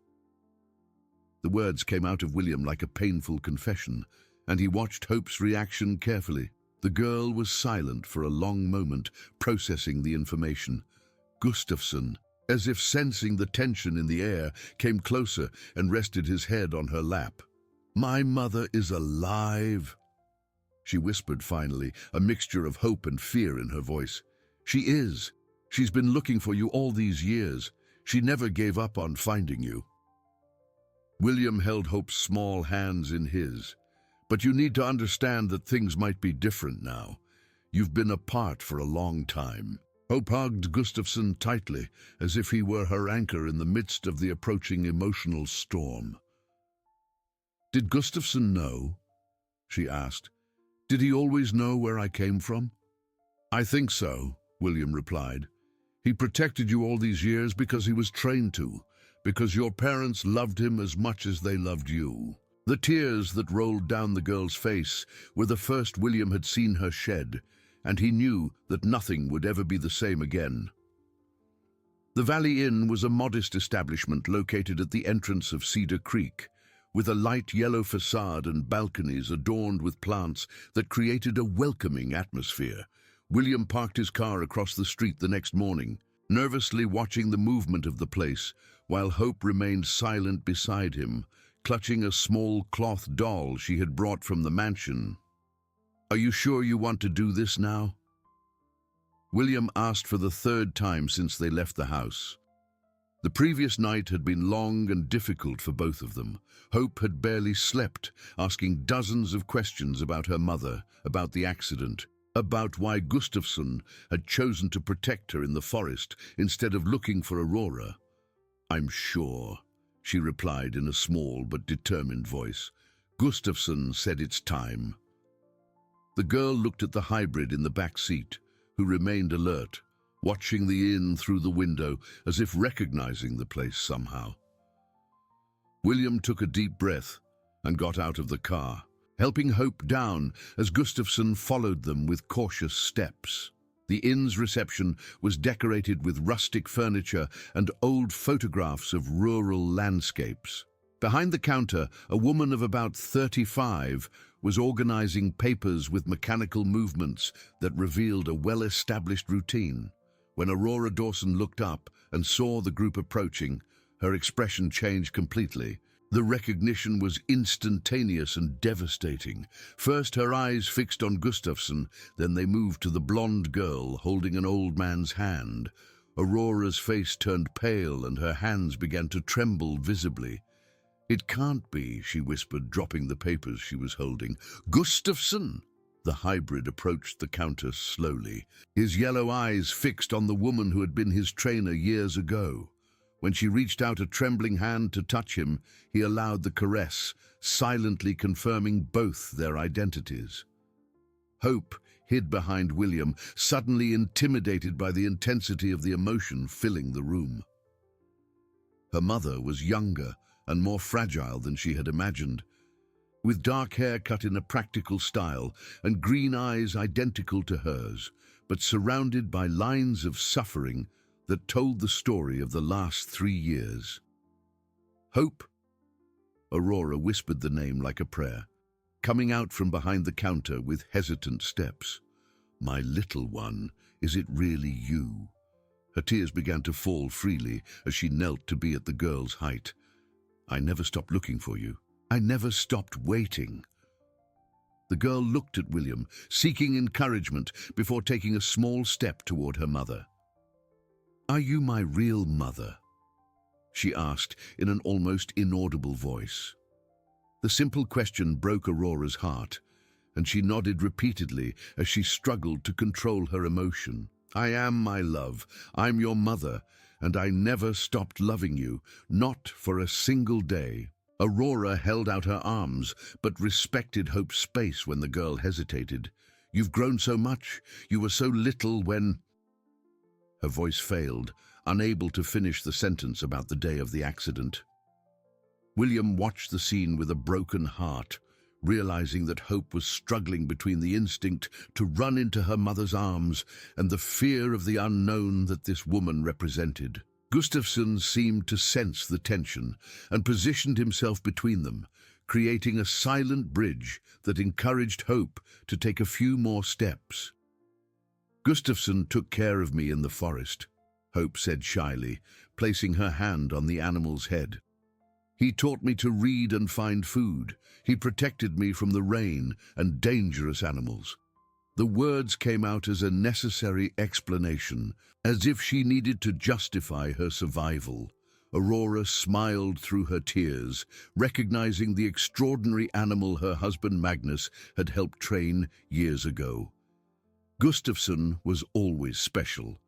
The words came out of William like a painful confession, and he watched Hope's reaction carefully. The girl was silent for a long moment, processing the information. Gustafsson, as if sensing the tension in the air, came closer and rested his head on her lap. "My mother is alive," she whispered finally, a mixture of hope and fear in her voice. "She is. She's been looking for you all these years. She never gave up on finding you." William held Hope's small hands in his. "But you need to understand that things might be different now. You've been apart for a long time." Hope hugged Gustafsson tightly, as if he were her anchor in the midst of the approaching emotional storm. "Did Gustafsson know?" she asked. "Did he always know where I came from?" "I think so," William replied. "He protected you all these years because he was trained to, because your parents loved him as much as they loved you." The tears that rolled down the girl's face were the first William had seen her shed, and he knew that nothing would ever be the same again. The Valley Inn was a modest establishment located at the entrance of Cedar Creek, with a light yellow facade and balconies adorned with plants that created a welcoming atmosphere. William parked his car across the street the next morning, nervously watching the movement of the place, while Hope remained silent beside him, clutching a small cloth doll she had brought from the mansion. "Are you sure you want to do this now?" William asked for the third time since they left the house. The previous night had been long and difficult for both of them. Hope had barely slept, asking dozens of questions about her mother, about the accident, about why Gustafsson had chosen to protect her in the forest instead of looking for Aurora. "I'm sure," she replied in a small but determined voice. "Gustafsson said it's time." The girl looked at the hybrid in the back seat, who remained alert, watching the inn through the window as if recognizing the place somehow. William took a deep breath and got out of the car, helping Hope down as Gustafsson followed them with cautious steps. The inn's reception was decorated with rustic furniture and old photographs of rural landscapes. Behind the counter, a woman of about 35 was organizing papers with mechanical movements that revealed a well-established routine. When Aurora Dawson looked up and saw the group approaching, her expression changed completely. The recognition was instantaneous and devastating. First, her eyes fixed on Gustafsson, then they moved to the blonde girl holding an old man's hand. Aurora's face turned pale and her hands began to tremble visibly. "It can't be," she whispered, dropping the papers she was holding. "Gustafsson!" The hybrid approached the counter slowly, his yellow eyes fixed on the woman who had been his trainer years ago. When she reached out a trembling hand to touch him, he allowed the caress, silently confirming both their identities. Hope hid behind William, suddenly intimidated by the intensity of the emotion filling the room. Her mother was younger and more fragile than she had imagined. With dark hair cut in a practical style and green eyes identical to hers, but surrounded by lines of suffering that told the story of the last 3 years. "Hope?" Aurora whispered the name like a prayer, coming out from behind the counter with hesitant steps. "My little one, is it really you?" Her tears began to fall freely as she knelt to be at the girl's height. "I never stopped looking for you. I never stopped waiting." The girl looked at William, seeking encouragement before taking a small step toward her mother. "Are you my real mother?" she asked in an almost inaudible voice. The simple question broke Aurora's heart, and she nodded repeatedly as she struggled to control her emotion. "I am, my love. I'm your mother, and I never stopped loving you, not for a single day." Aurora held out her arms, but respected Hope's space when the girl hesitated. "You've grown so much. You were so little when—" Her voice failed, unable to finish the sentence about the day of the accident. William watched the scene with a broken heart, realizing that Hope was struggling between the instinct to run into her mother's arms and the fear of the unknown that this woman represented. Gustafsson seemed to sense the tension and positioned himself between them, creating a silent bridge that encouraged Hope to take a few more steps. "Gustafsson took care of me in the forest," Hope said shyly, placing her hand on the animal's head. "He taught me to read and find food. He protected me from the rain and dangerous animals." The words came out as a necessary explanation, as if she needed to justify her survival. Aurora smiled through her tears, recognizing the extraordinary animal her husband Magnus had helped train years ago. Gustafsson was always special.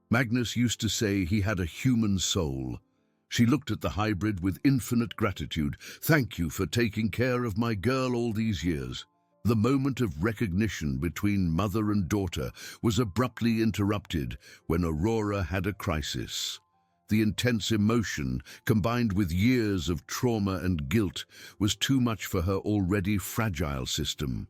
Magnus used to say he had a human soul. She looked at the hybrid with infinite gratitude. "Thank you for taking care of my girl all these years." The moment of recognition between mother and daughter was abruptly interrupted when Aurora had a crisis. The intense emotion, combined with years of trauma and guilt, was too much for her already fragile system.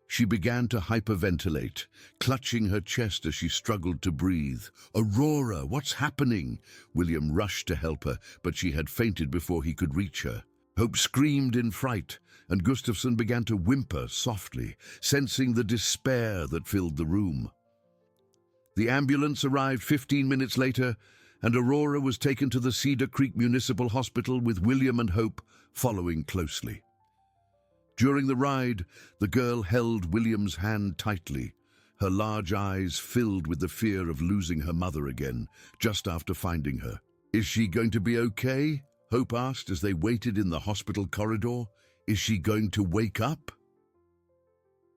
She began to hyperventilate, clutching her chest as she struggled to breathe. "Aurora, what's happening?" William rushed to help her, but she had fainted before he could reach her. Hope screamed in fright, and Gustafsson began to whimper softly, sensing the despair that filled the room. The ambulance arrived 15 minutes later, and Aurora was taken to the Cedar Creek Municipal Hospital with William and Hope following closely. During the ride, the girl held William's hand tightly, her large eyes filled with the fear of losing her mother again, just after finding her. "Is she going to be okay?" Hope asked as they waited in the hospital corridor. "Is she going to wake up?"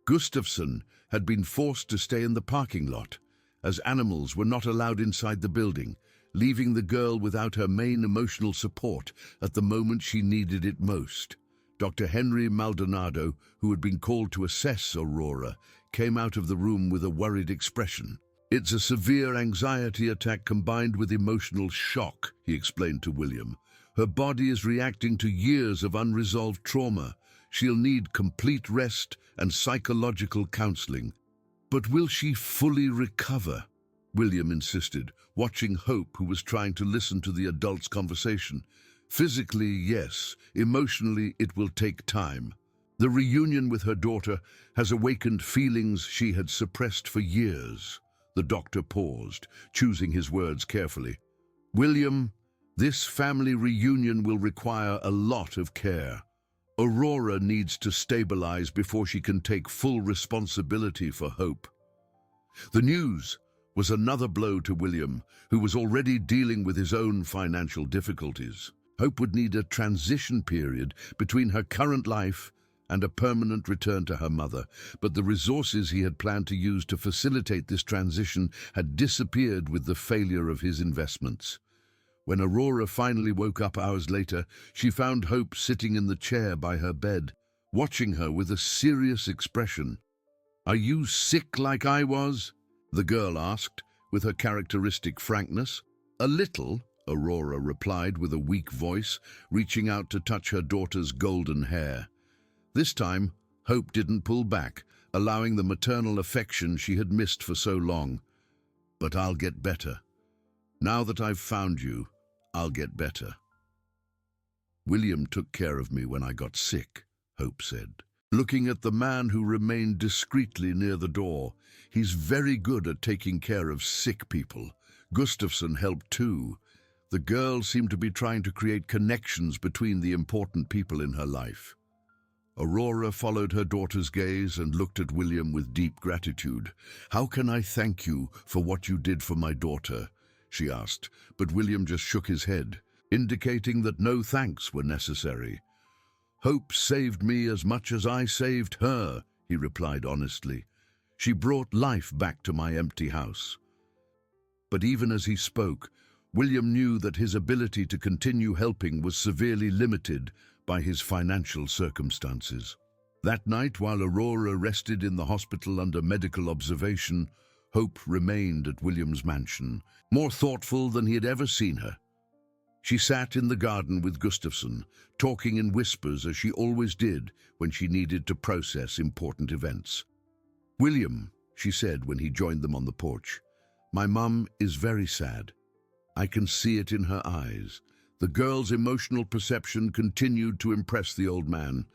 Gustafsson had been forced to stay in the parking lot, as animals were not allowed inside the building, leaving the girl without her main emotional support at the moment she needed it most. Dr. Henry Maldonado, who had been called to assess Aurora, came out of the room with a worried expression. "It's a severe anxiety attack combined with emotional shock," he explained to William. "Her body is reacting to years of unresolved trauma. She'll need complete rest and psychological counseling." "But will she fully recover?" William insisted, watching Hope, who was trying to listen to the adults' conversation. "Physically, yes. Emotionally, it will take time. The reunion with her daughter has awakened feelings she had suppressed for years." The doctor paused, choosing his words carefully. "William, this family reunion will require a lot of care. Aurora needs to stabilize before she can take full responsibility for Hope." The news was another blow to William, who was already dealing with his own financial difficulties. Hope would need a transition period between her current life and a permanent return to her mother, but the resources he had planned to use to facilitate this transition had disappeared with the failure of his investments. When Aurora finally woke up hours later, she found Hope sitting in the chair by her bed, watching her with a serious expression. "Are you sick like I was?" the girl asked, with her characteristic frankness. "A little," Aurora replied with a weak voice, reaching out to touch her daughter's golden hair. This time, Hope didn't pull back, allowing the maternal affection she had missed for so long. "But I'll get better. Now that I've found you, I'll get better." "William took care of me when I got sick," Hope said, looking at the man who remained discreetly near the door. "He's very good at taking care of sick people. Gustafsson helped too." The girl seemed to be trying to create connections between the important people in her life. Aurora followed her daughter's gaze and looked at William with deep gratitude. "How can I thank you for what you did for my daughter?" she asked, but William just shook his head, indicating that no thanks were necessary. "Hope saved me as much as I saved her," he replied honestly. "She brought life back to my empty house." But even as he spoke, William knew that his ability to continue helping was severely limited by his financial circumstances. That night, while Aurora rested in the hospital under medical observation, Hope remained at William's mansion, more thoughtful than he had ever seen her. She sat in the garden with Gustafsson, talking in whispers as she always did when she needed to process important events. "William," she said when he joined them on the porch, "my mum is very sad. I can see it in her eyes. The girl's emotional perception continued to impress the old man.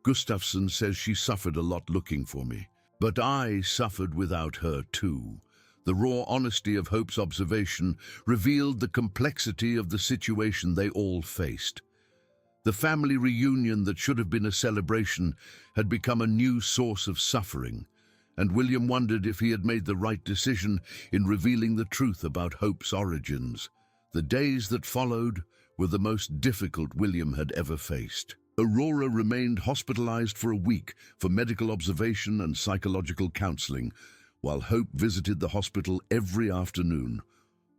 Gustafsson says she suffered a lot looking for me. But I suffered without her too. The raw honesty of Hope's observation revealed the complexity of the situation they all faced. The family reunion that should have been a celebration had become a new source of suffering, and William wondered if he had made the right decision in revealing the truth about Hope's origins. The days that followed were the most difficult William had ever faced. Aurora remained hospitalized for a week for medical observation and psychological counseling, while Hope visited the hospital every afternoon,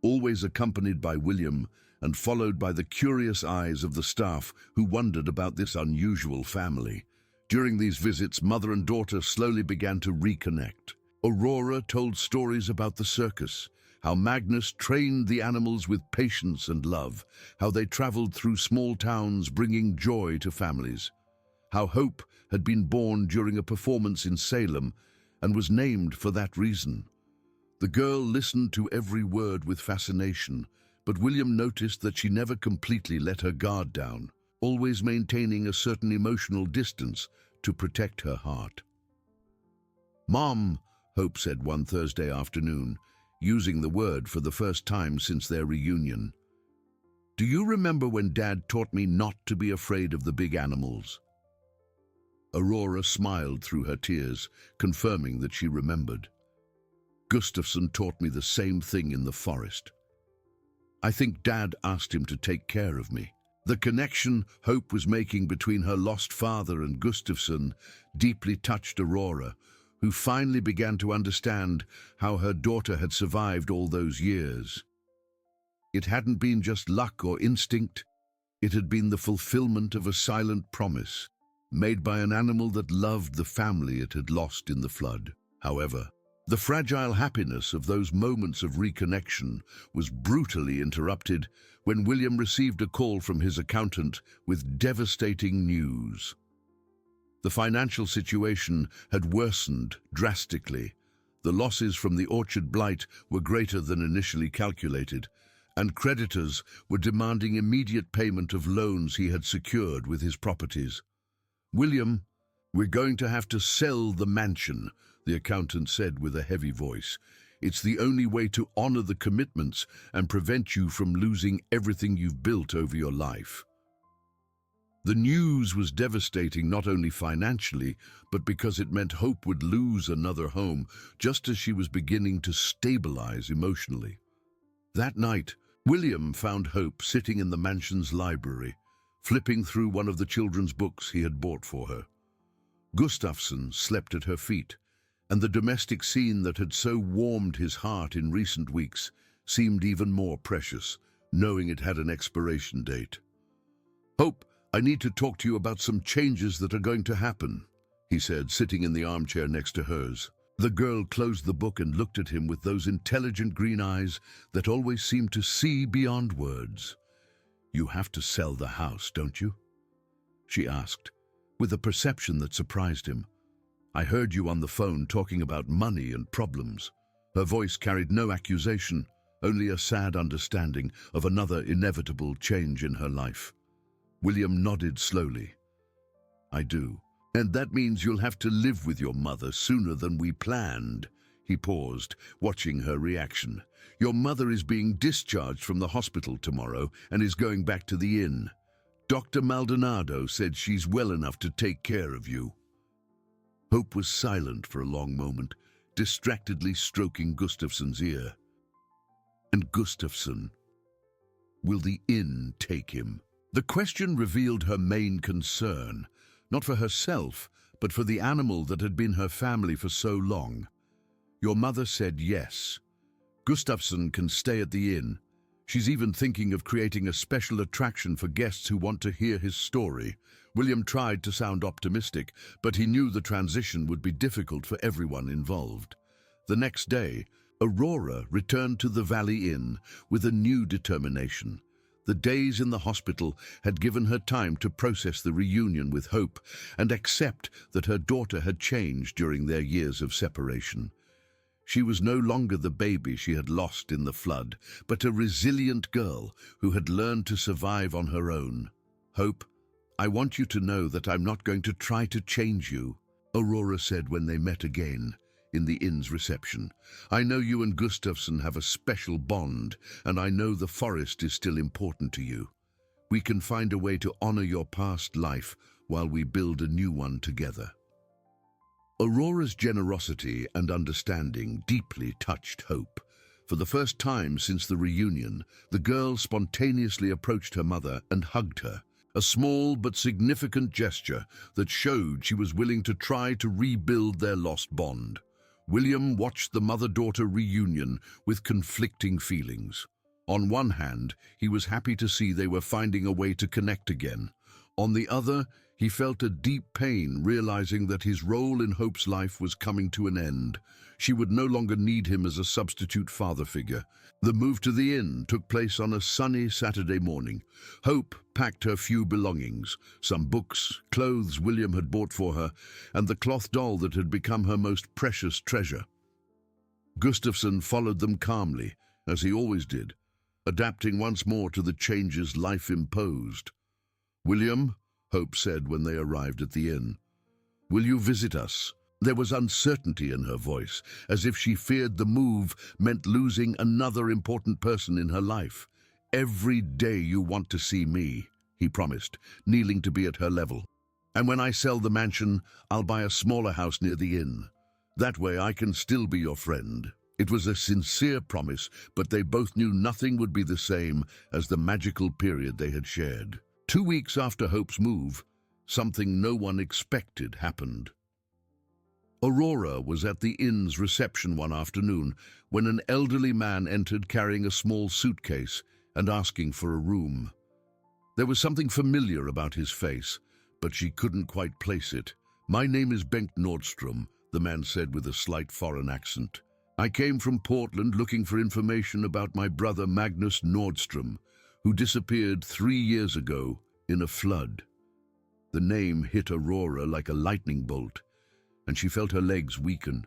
always accompanied by William and followed by the curious eyes of the staff who wondered about this unusual family. During these visits, mother and daughter slowly began to reconnect. Aurora told stories about the circus, how Magnus trained the animals with patience and love, how they traveled through small towns bringing joy to families, how Hope had been born during a performance in Salem and was named for that reason. The girl listened to every word with fascination, but William noticed that she never completely let her guard down, always maintaining a certain emotional distance to protect her heart. "Mom," Hope said one Thursday afternoon, using the word for the first time since their reunion, "do you remember when Dad taught me not to be afraid of the big animals?" Aurora smiled through her tears, confirming that she remembered. "Gustafsson taught me the same thing in the forest. I think Dad asked him to take care of me." The connection Hope was making between her lost father and Gustafsson deeply touched Aurora, who finally began to understand how her daughter had survived all those years. It hadn't been just luck or instinct, it had been the fulfillment of a silent promise, made by an animal that loved the family it had lost in the flood. However, the fragile happiness of those moments of reconnection was brutally interrupted when William received a call from his accountant with devastating news. The financial situation had worsened drastically. The losses from the orchard blight were greater than initially calculated, and creditors were demanding immediate payment of loans he had secured with his properties. "William, we're going to have to sell the mansion," the accountant said with a heavy voice. "It's the only way to honor the commitments and prevent you from losing everything you've built over your life." The news was devastating not only financially, but because it meant Hope would lose another home just as she was beginning to stabilize emotionally. That night, William found Hope sitting in the mansion's library, flipping through one of the children's books he had bought for her. Gustafsson slept at her feet, and the domestic scene that had so warmed his heart in recent weeks seemed even more precious, knowing it had an expiration date. "Hope, I need to talk to you about some changes that are going to happen," he said, sitting in the armchair next to hers. The girl closed the book and looked at him with those intelligent green eyes that always seemed to see beyond words. "You have to sell the house, don't you?" she asked, with a perception that surprised him. "I heard you on the phone talking about money and problems." Her voice carried no accusation, only a sad understanding of another inevitable change in her life. William nodded slowly. "I do. And that means you'll have to live with your mother sooner than we planned." He paused, watching her reaction. "Your mother is being discharged from the hospital tomorrow and is going back to the inn. Dr. Maldonado said she's well enough to take care of you." Hope was silent for a long moment, distractedly stroking Gustafsson's ear. "And Gustafsson, will the inn take him?" The question revealed her main concern, not for herself, but for the animal that had been her family for so long. "Your mother said yes. Gustafsson can stay at the inn. She's even thinking of creating a special attraction for guests who want to hear his story." William tried to sound optimistic, but he knew the transition would be difficult for everyone involved. The next day, Aurora returned to the Valley Inn with a new determination. The days in the hospital had given her time to process the reunion with Hope and accept that her daughter had changed during their years of separation. She was no longer the baby she had lost in the flood, but a resilient girl who had learned to survive on her own. "Hope, I want you to know that I'm not going to try to change you," Aurora said when they met again in the inn's reception. "I know you and Gustafsson have a special bond, and I know the forest is still important to you. We can find a way to honor your past life while we build a new one together." Aurora's generosity and understanding deeply touched Hope. For the first time since the reunion, the girl spontaneously approached her mother and hugged her, a small but significant gesture that showed she was willing to try to rebuild their lost bond. William watched the mother-daughter reunion with conflicting feelings. On one hand, he was happy to see they were finding a way to connect again. On the other, he felt a deep pain realizing that his role in Hope's life was coming to an end. She would no longer need him as a substitute father figure. The move to the inn took place on a sunny Saturday morning. Hope packed her few belongings, some books, clothes William had bought for her, and the cloth doll that had become her most precious treasure. Gustafsson followed them calmly, as he always did, adapting once more to the changes life imposed. "William," Hope said when they arrived at the inn, "will you visit us?" There was uncertainty in her voice, as if she feared the move meant losing another important person in her life. "Every day you want to see me," he promised, kneeling to be at her level. "And when I sell the mansion, I'll buy a smaller house near the inn. That way I can still be your friend." It was a sincere promise, but they both knew nothing would be the same as the magical period they had shared. 2 weeks after Hope's move, something no one expected happened. Aurora was at the inn's reception one afternoon when an elderly man entered carrying a small suitcase and asking for a room. There was something familiar about his face, but she couldn't quite place it. "My name is Bengt Nordstrom," the man said with a slight foreign accent. "I came from Portland looking for information about my brother Magnus Nordstrom, who disappeared 3 years ago in a flood." The name hit Aurora like a lightning bolt, and she felt her legs weaken.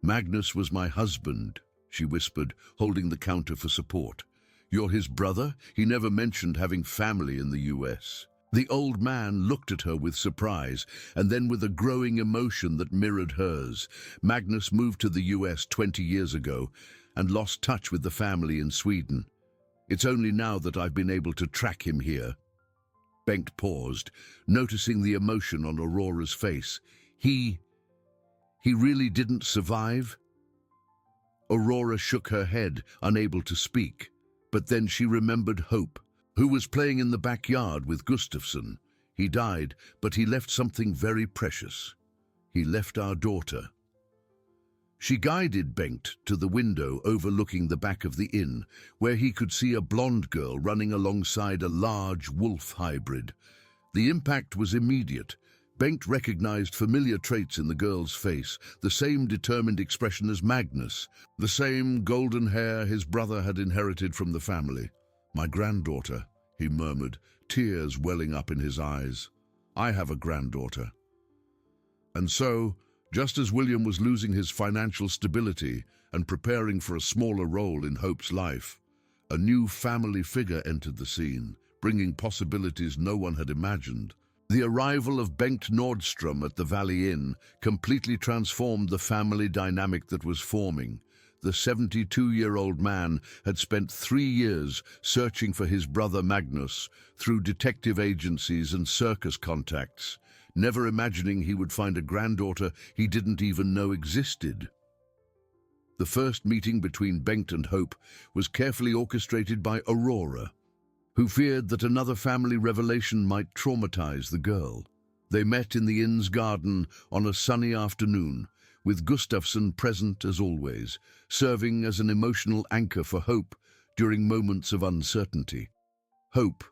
"Magnus was my husband," she whispered, holding the counter for support. "You're his brother? He never mentioned having family in the US." The old man looked at her with surprise, and then with a growing emotion that mirrored hers. "Magnus moved to the US 20 years ago and lost touch with the family in Sweden. It's only now that I've been able to track him here." Bengt paused, noticing the emotion on Aurora's face. He really didn't survive?" Aurora shook her head, unable to speak. But then she remembered Hope, who was playing in the backyard with Gustafsson. "He died, but he left something very precious. He left our daughter." She guided Bengt to the window overlooking the back of the inn, where he could see a blonde girl running alongside a large wolf hybrid. The impact was immediate. Bengt recognized familiar traits in the girl's face, the same determined expression as Magnus, the same golden hair his brother had inherited from the family. "My granddaughter," he murmured, tears welling up in his eyes. "I have a granddaughter." And so, just as William was losing his financial stability and preparing for a smaller role in Hope's life, a new family figure entered the scene, bringing possibilities no one had imagined. The arrival of Bengt Nordstrom at the Valley Inn completely transformed the family dynamic that was forming. The 72-year-old man had spent 3 years searching for his brother Magnus through detective agencies and circus contacts, never imagining he would find a granddaughter he didn't even know existed. The first meeting between Bengt and Hope was carefully orchestrated by Aurora, who feared that another family revelation might traumatize the girl. They met in the inn's garden on a sunny afternoon, with Gustafsson present as always, serving as an emotional anchor for Hope during moments of uncertainty. "Hope,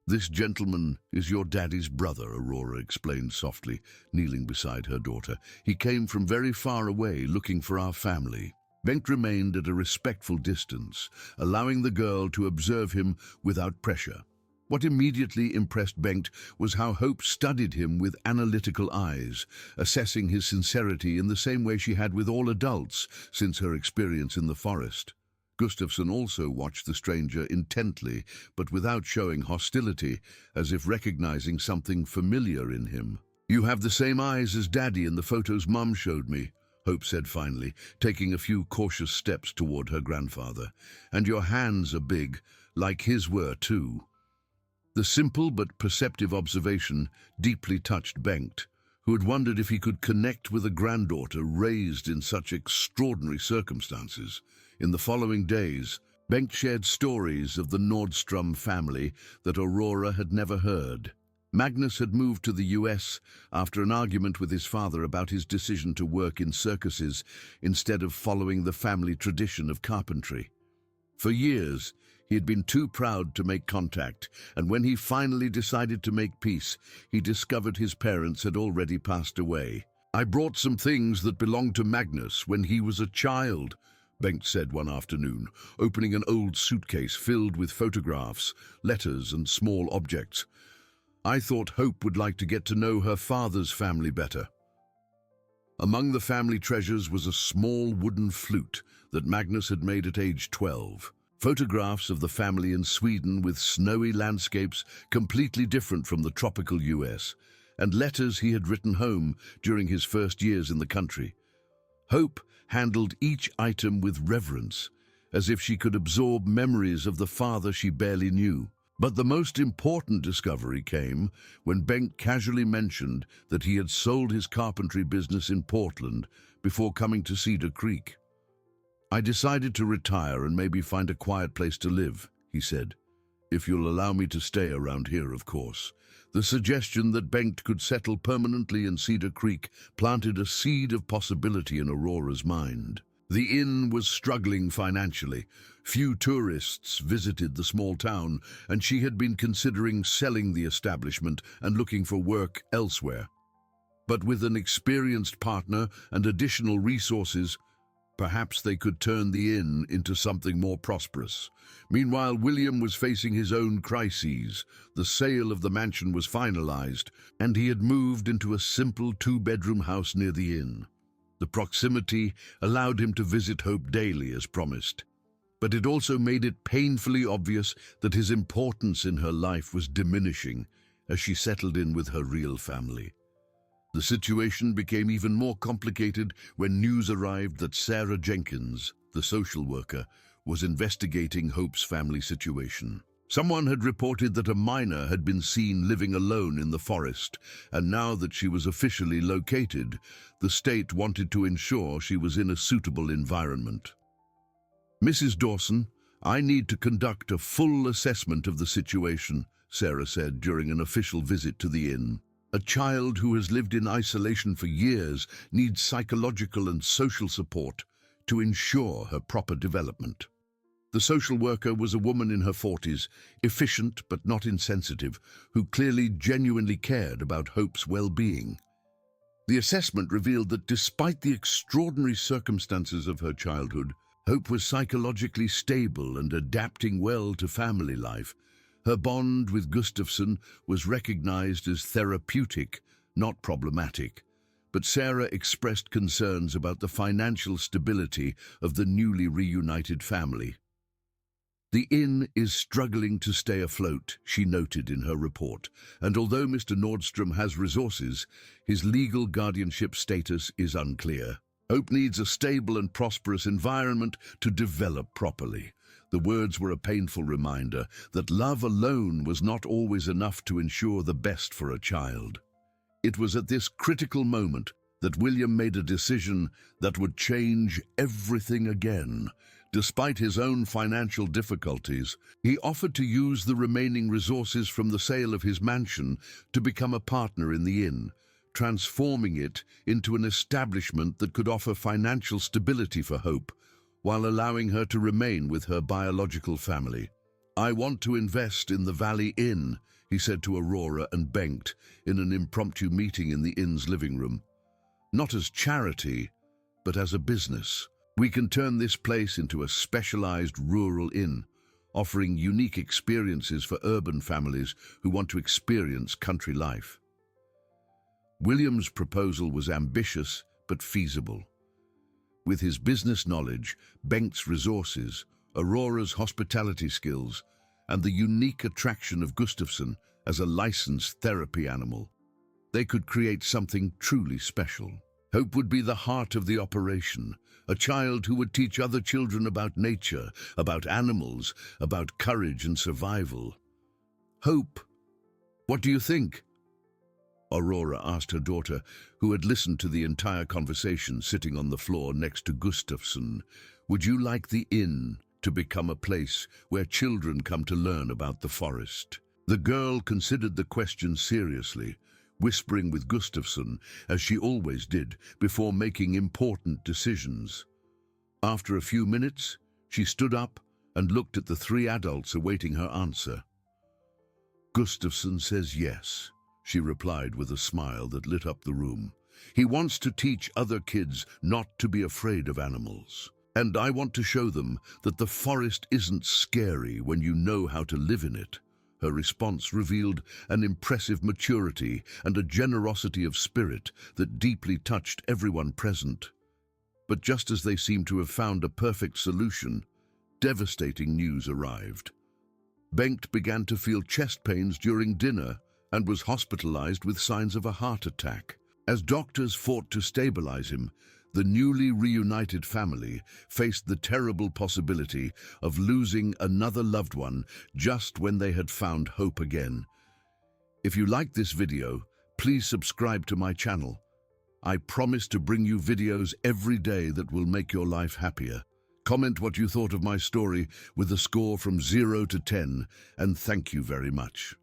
this gentleman is your daddy's brother," Aurora explained softly, kneeling beside her daughter. "He came from very far away looking for our family." Bengt remained at a respectful distance, allowing the girl to observe him without pressure. What immediately impressed Bengt was how Hope studied him with analytical eyes, assessing his sincerity in the same way she had with all adults since her experience in the forest. Gustafsson also watched the stranger intently, but without showing hostility, as if recognizing something familiar in him. "You have the same eyes as Daddy in the photos Mum showed me," Hope said finally, taking a few cautious steps toward her grandfather. "And your hands are big, like his were too." The simple but perceptive observation deeply touched Bengt, who had wondered if he could connect with a granddaughter raised in such extraordinary circumstances. In the following days, Bengt shared stories of the Nordstrom family that Aurora had never heard. Magnus had moved to the US after an argument with his father about his decision to work in circuses instead of following the family tradition of carpentry. For years, he had been too proud to make contact, and when he finally decided to make peace, he discovered his parents had already passed away. "I brought some things that belonged to Magnus when he was a child," Bengt said one afternoon, opening an old suitcase filled with photographs, letters, and small objects. "I thought Hope would like to get to know her father's family better." Among the family treasures was a small wooden flute that Magnus had made at age 12. Photographs of the family in Sweden with snowy landscapes completely different from the tropical US, and letters he had written home during his first years in the country. Hope handled each item with reverence, as if she could absorb memories of the father she barely knew. But the most important discovery came when Bengt casually mentioned that he had sold his carpentry business in Portland before coming to Cedar Creek. "I decided to retire and maybe find a quiet place to live," he said. "If you'll allow me to stay around here, of course." The suggestion that Bengt could settle permanently in Cedar Creek planted a seed of possibility in Aurora's mind. The inn was struggling financially. Few tourists visited the small town, and she had been considering selling the establishment and looking for work elsewhere. But with an experienced partner and additional resources, perhaps they could turn the inn into something more prosperous. Meanwhile, William was facing his own crises. The sale of the mansion was finalized, and he had moved into a simple two-bedroom house near the inn. The proximity allowed him to visit Hope daily as promised. But it also made it painfully obvious that his importance in her life was diminishing as she settled in with her real family. The situation became even more complicated when news arrived that Sarah Jenkins, the social worker, was investigating Hope's family situation. Someone had reported that a minor had been seen living alone in the forest, and now that she was officially located, the state wanted to ensure she was in a suitable environment. "Mrs. Dawson, I need to conduct a full assessment of the situation," Sarah said during an official visit to the inn. "A child who has lived in isolation for years needs psychological and social support to ensure her proper development." The social worker was a woman in her 40s, efficient but not insensitive, who clearly genuinely cared about Hope's well-being. The assessment revealed that despite the extraordinary circumstances of her childhood, Hope was psychologically stable and adapting well to family life. Her bond with Gustafsson was recognized as therapeutic, not problematic. But Sarah expressed concerns about the financial stability of the newly reunited family. "The inn is struggling to stay afloat," she noted in her report, and although Mr. Nordstrom has resources, his legal guardianship status is unclear. Hope needs a stable and prosperous environment to develop properly. The words were a painful reminder that love alone was not always enough to ensure the best for a child. It was at this critical moment that William made a decision that would change everything again. Despite his own financial difficulties, he offered to use the remaining resources from the sale of his mansion to become a partner in the inn, transforming it into an establishment that could offer financial stability for Hope, while allowing her to remain with her biological family. "I want to invest in the Valley Inn," he said to Aurora and Bengt in an impromptu meeting in the inn's living room. "Not as charity, but as a business. We can turn this place into a specialized rural inn, offering unique experiences for urban families who want to experience country life. William's proposal was ambitious but feasible. With his business knowledge, Bengt's resources, Aurora's hospitality skills, and the unique attraction of Gustafsson as a licensed therapy animal, they could create something truly special. Hope would be the heart of the operation, a child who would teach other children about nature, about animals, about courage and survival. Hope, what do you think? Aurora asked her daughter, who had listened to the entire conversation sitting on the floor next to Gustafsson. Would you like the inn to become a place where children come to learn about the forest? The girl considered the question seriously, whispering with Gustafsson, as she always did, before making important decisions. After a few minutes, she stood up and looked at the three adults awaiting her answer. Gustafsson says yes, she replied with a smile that lit up the room. He wants to teach other kids not to be afraid of animals. And I want to show them that the forest isn't scary when you know how to live in it. Her response revealed an impressive maturity and a generosity of spirit that deeply touched everyone present. But just as they seemed to have found a perfect solution, devastating news arrived. Bengt began to feel chest pains during dinner and was hospitalized with signs of a heart attack. As doctors fought to stabilize him, the newly reunited family faced the terrible possibility of losing another loved one just when they had found hope again. If you liked this video, please subscribe to my channel. I promise to bring you videos every day that will make your life happier. Comment what you thought of my story with a score from 0 to 10, and thank you very much.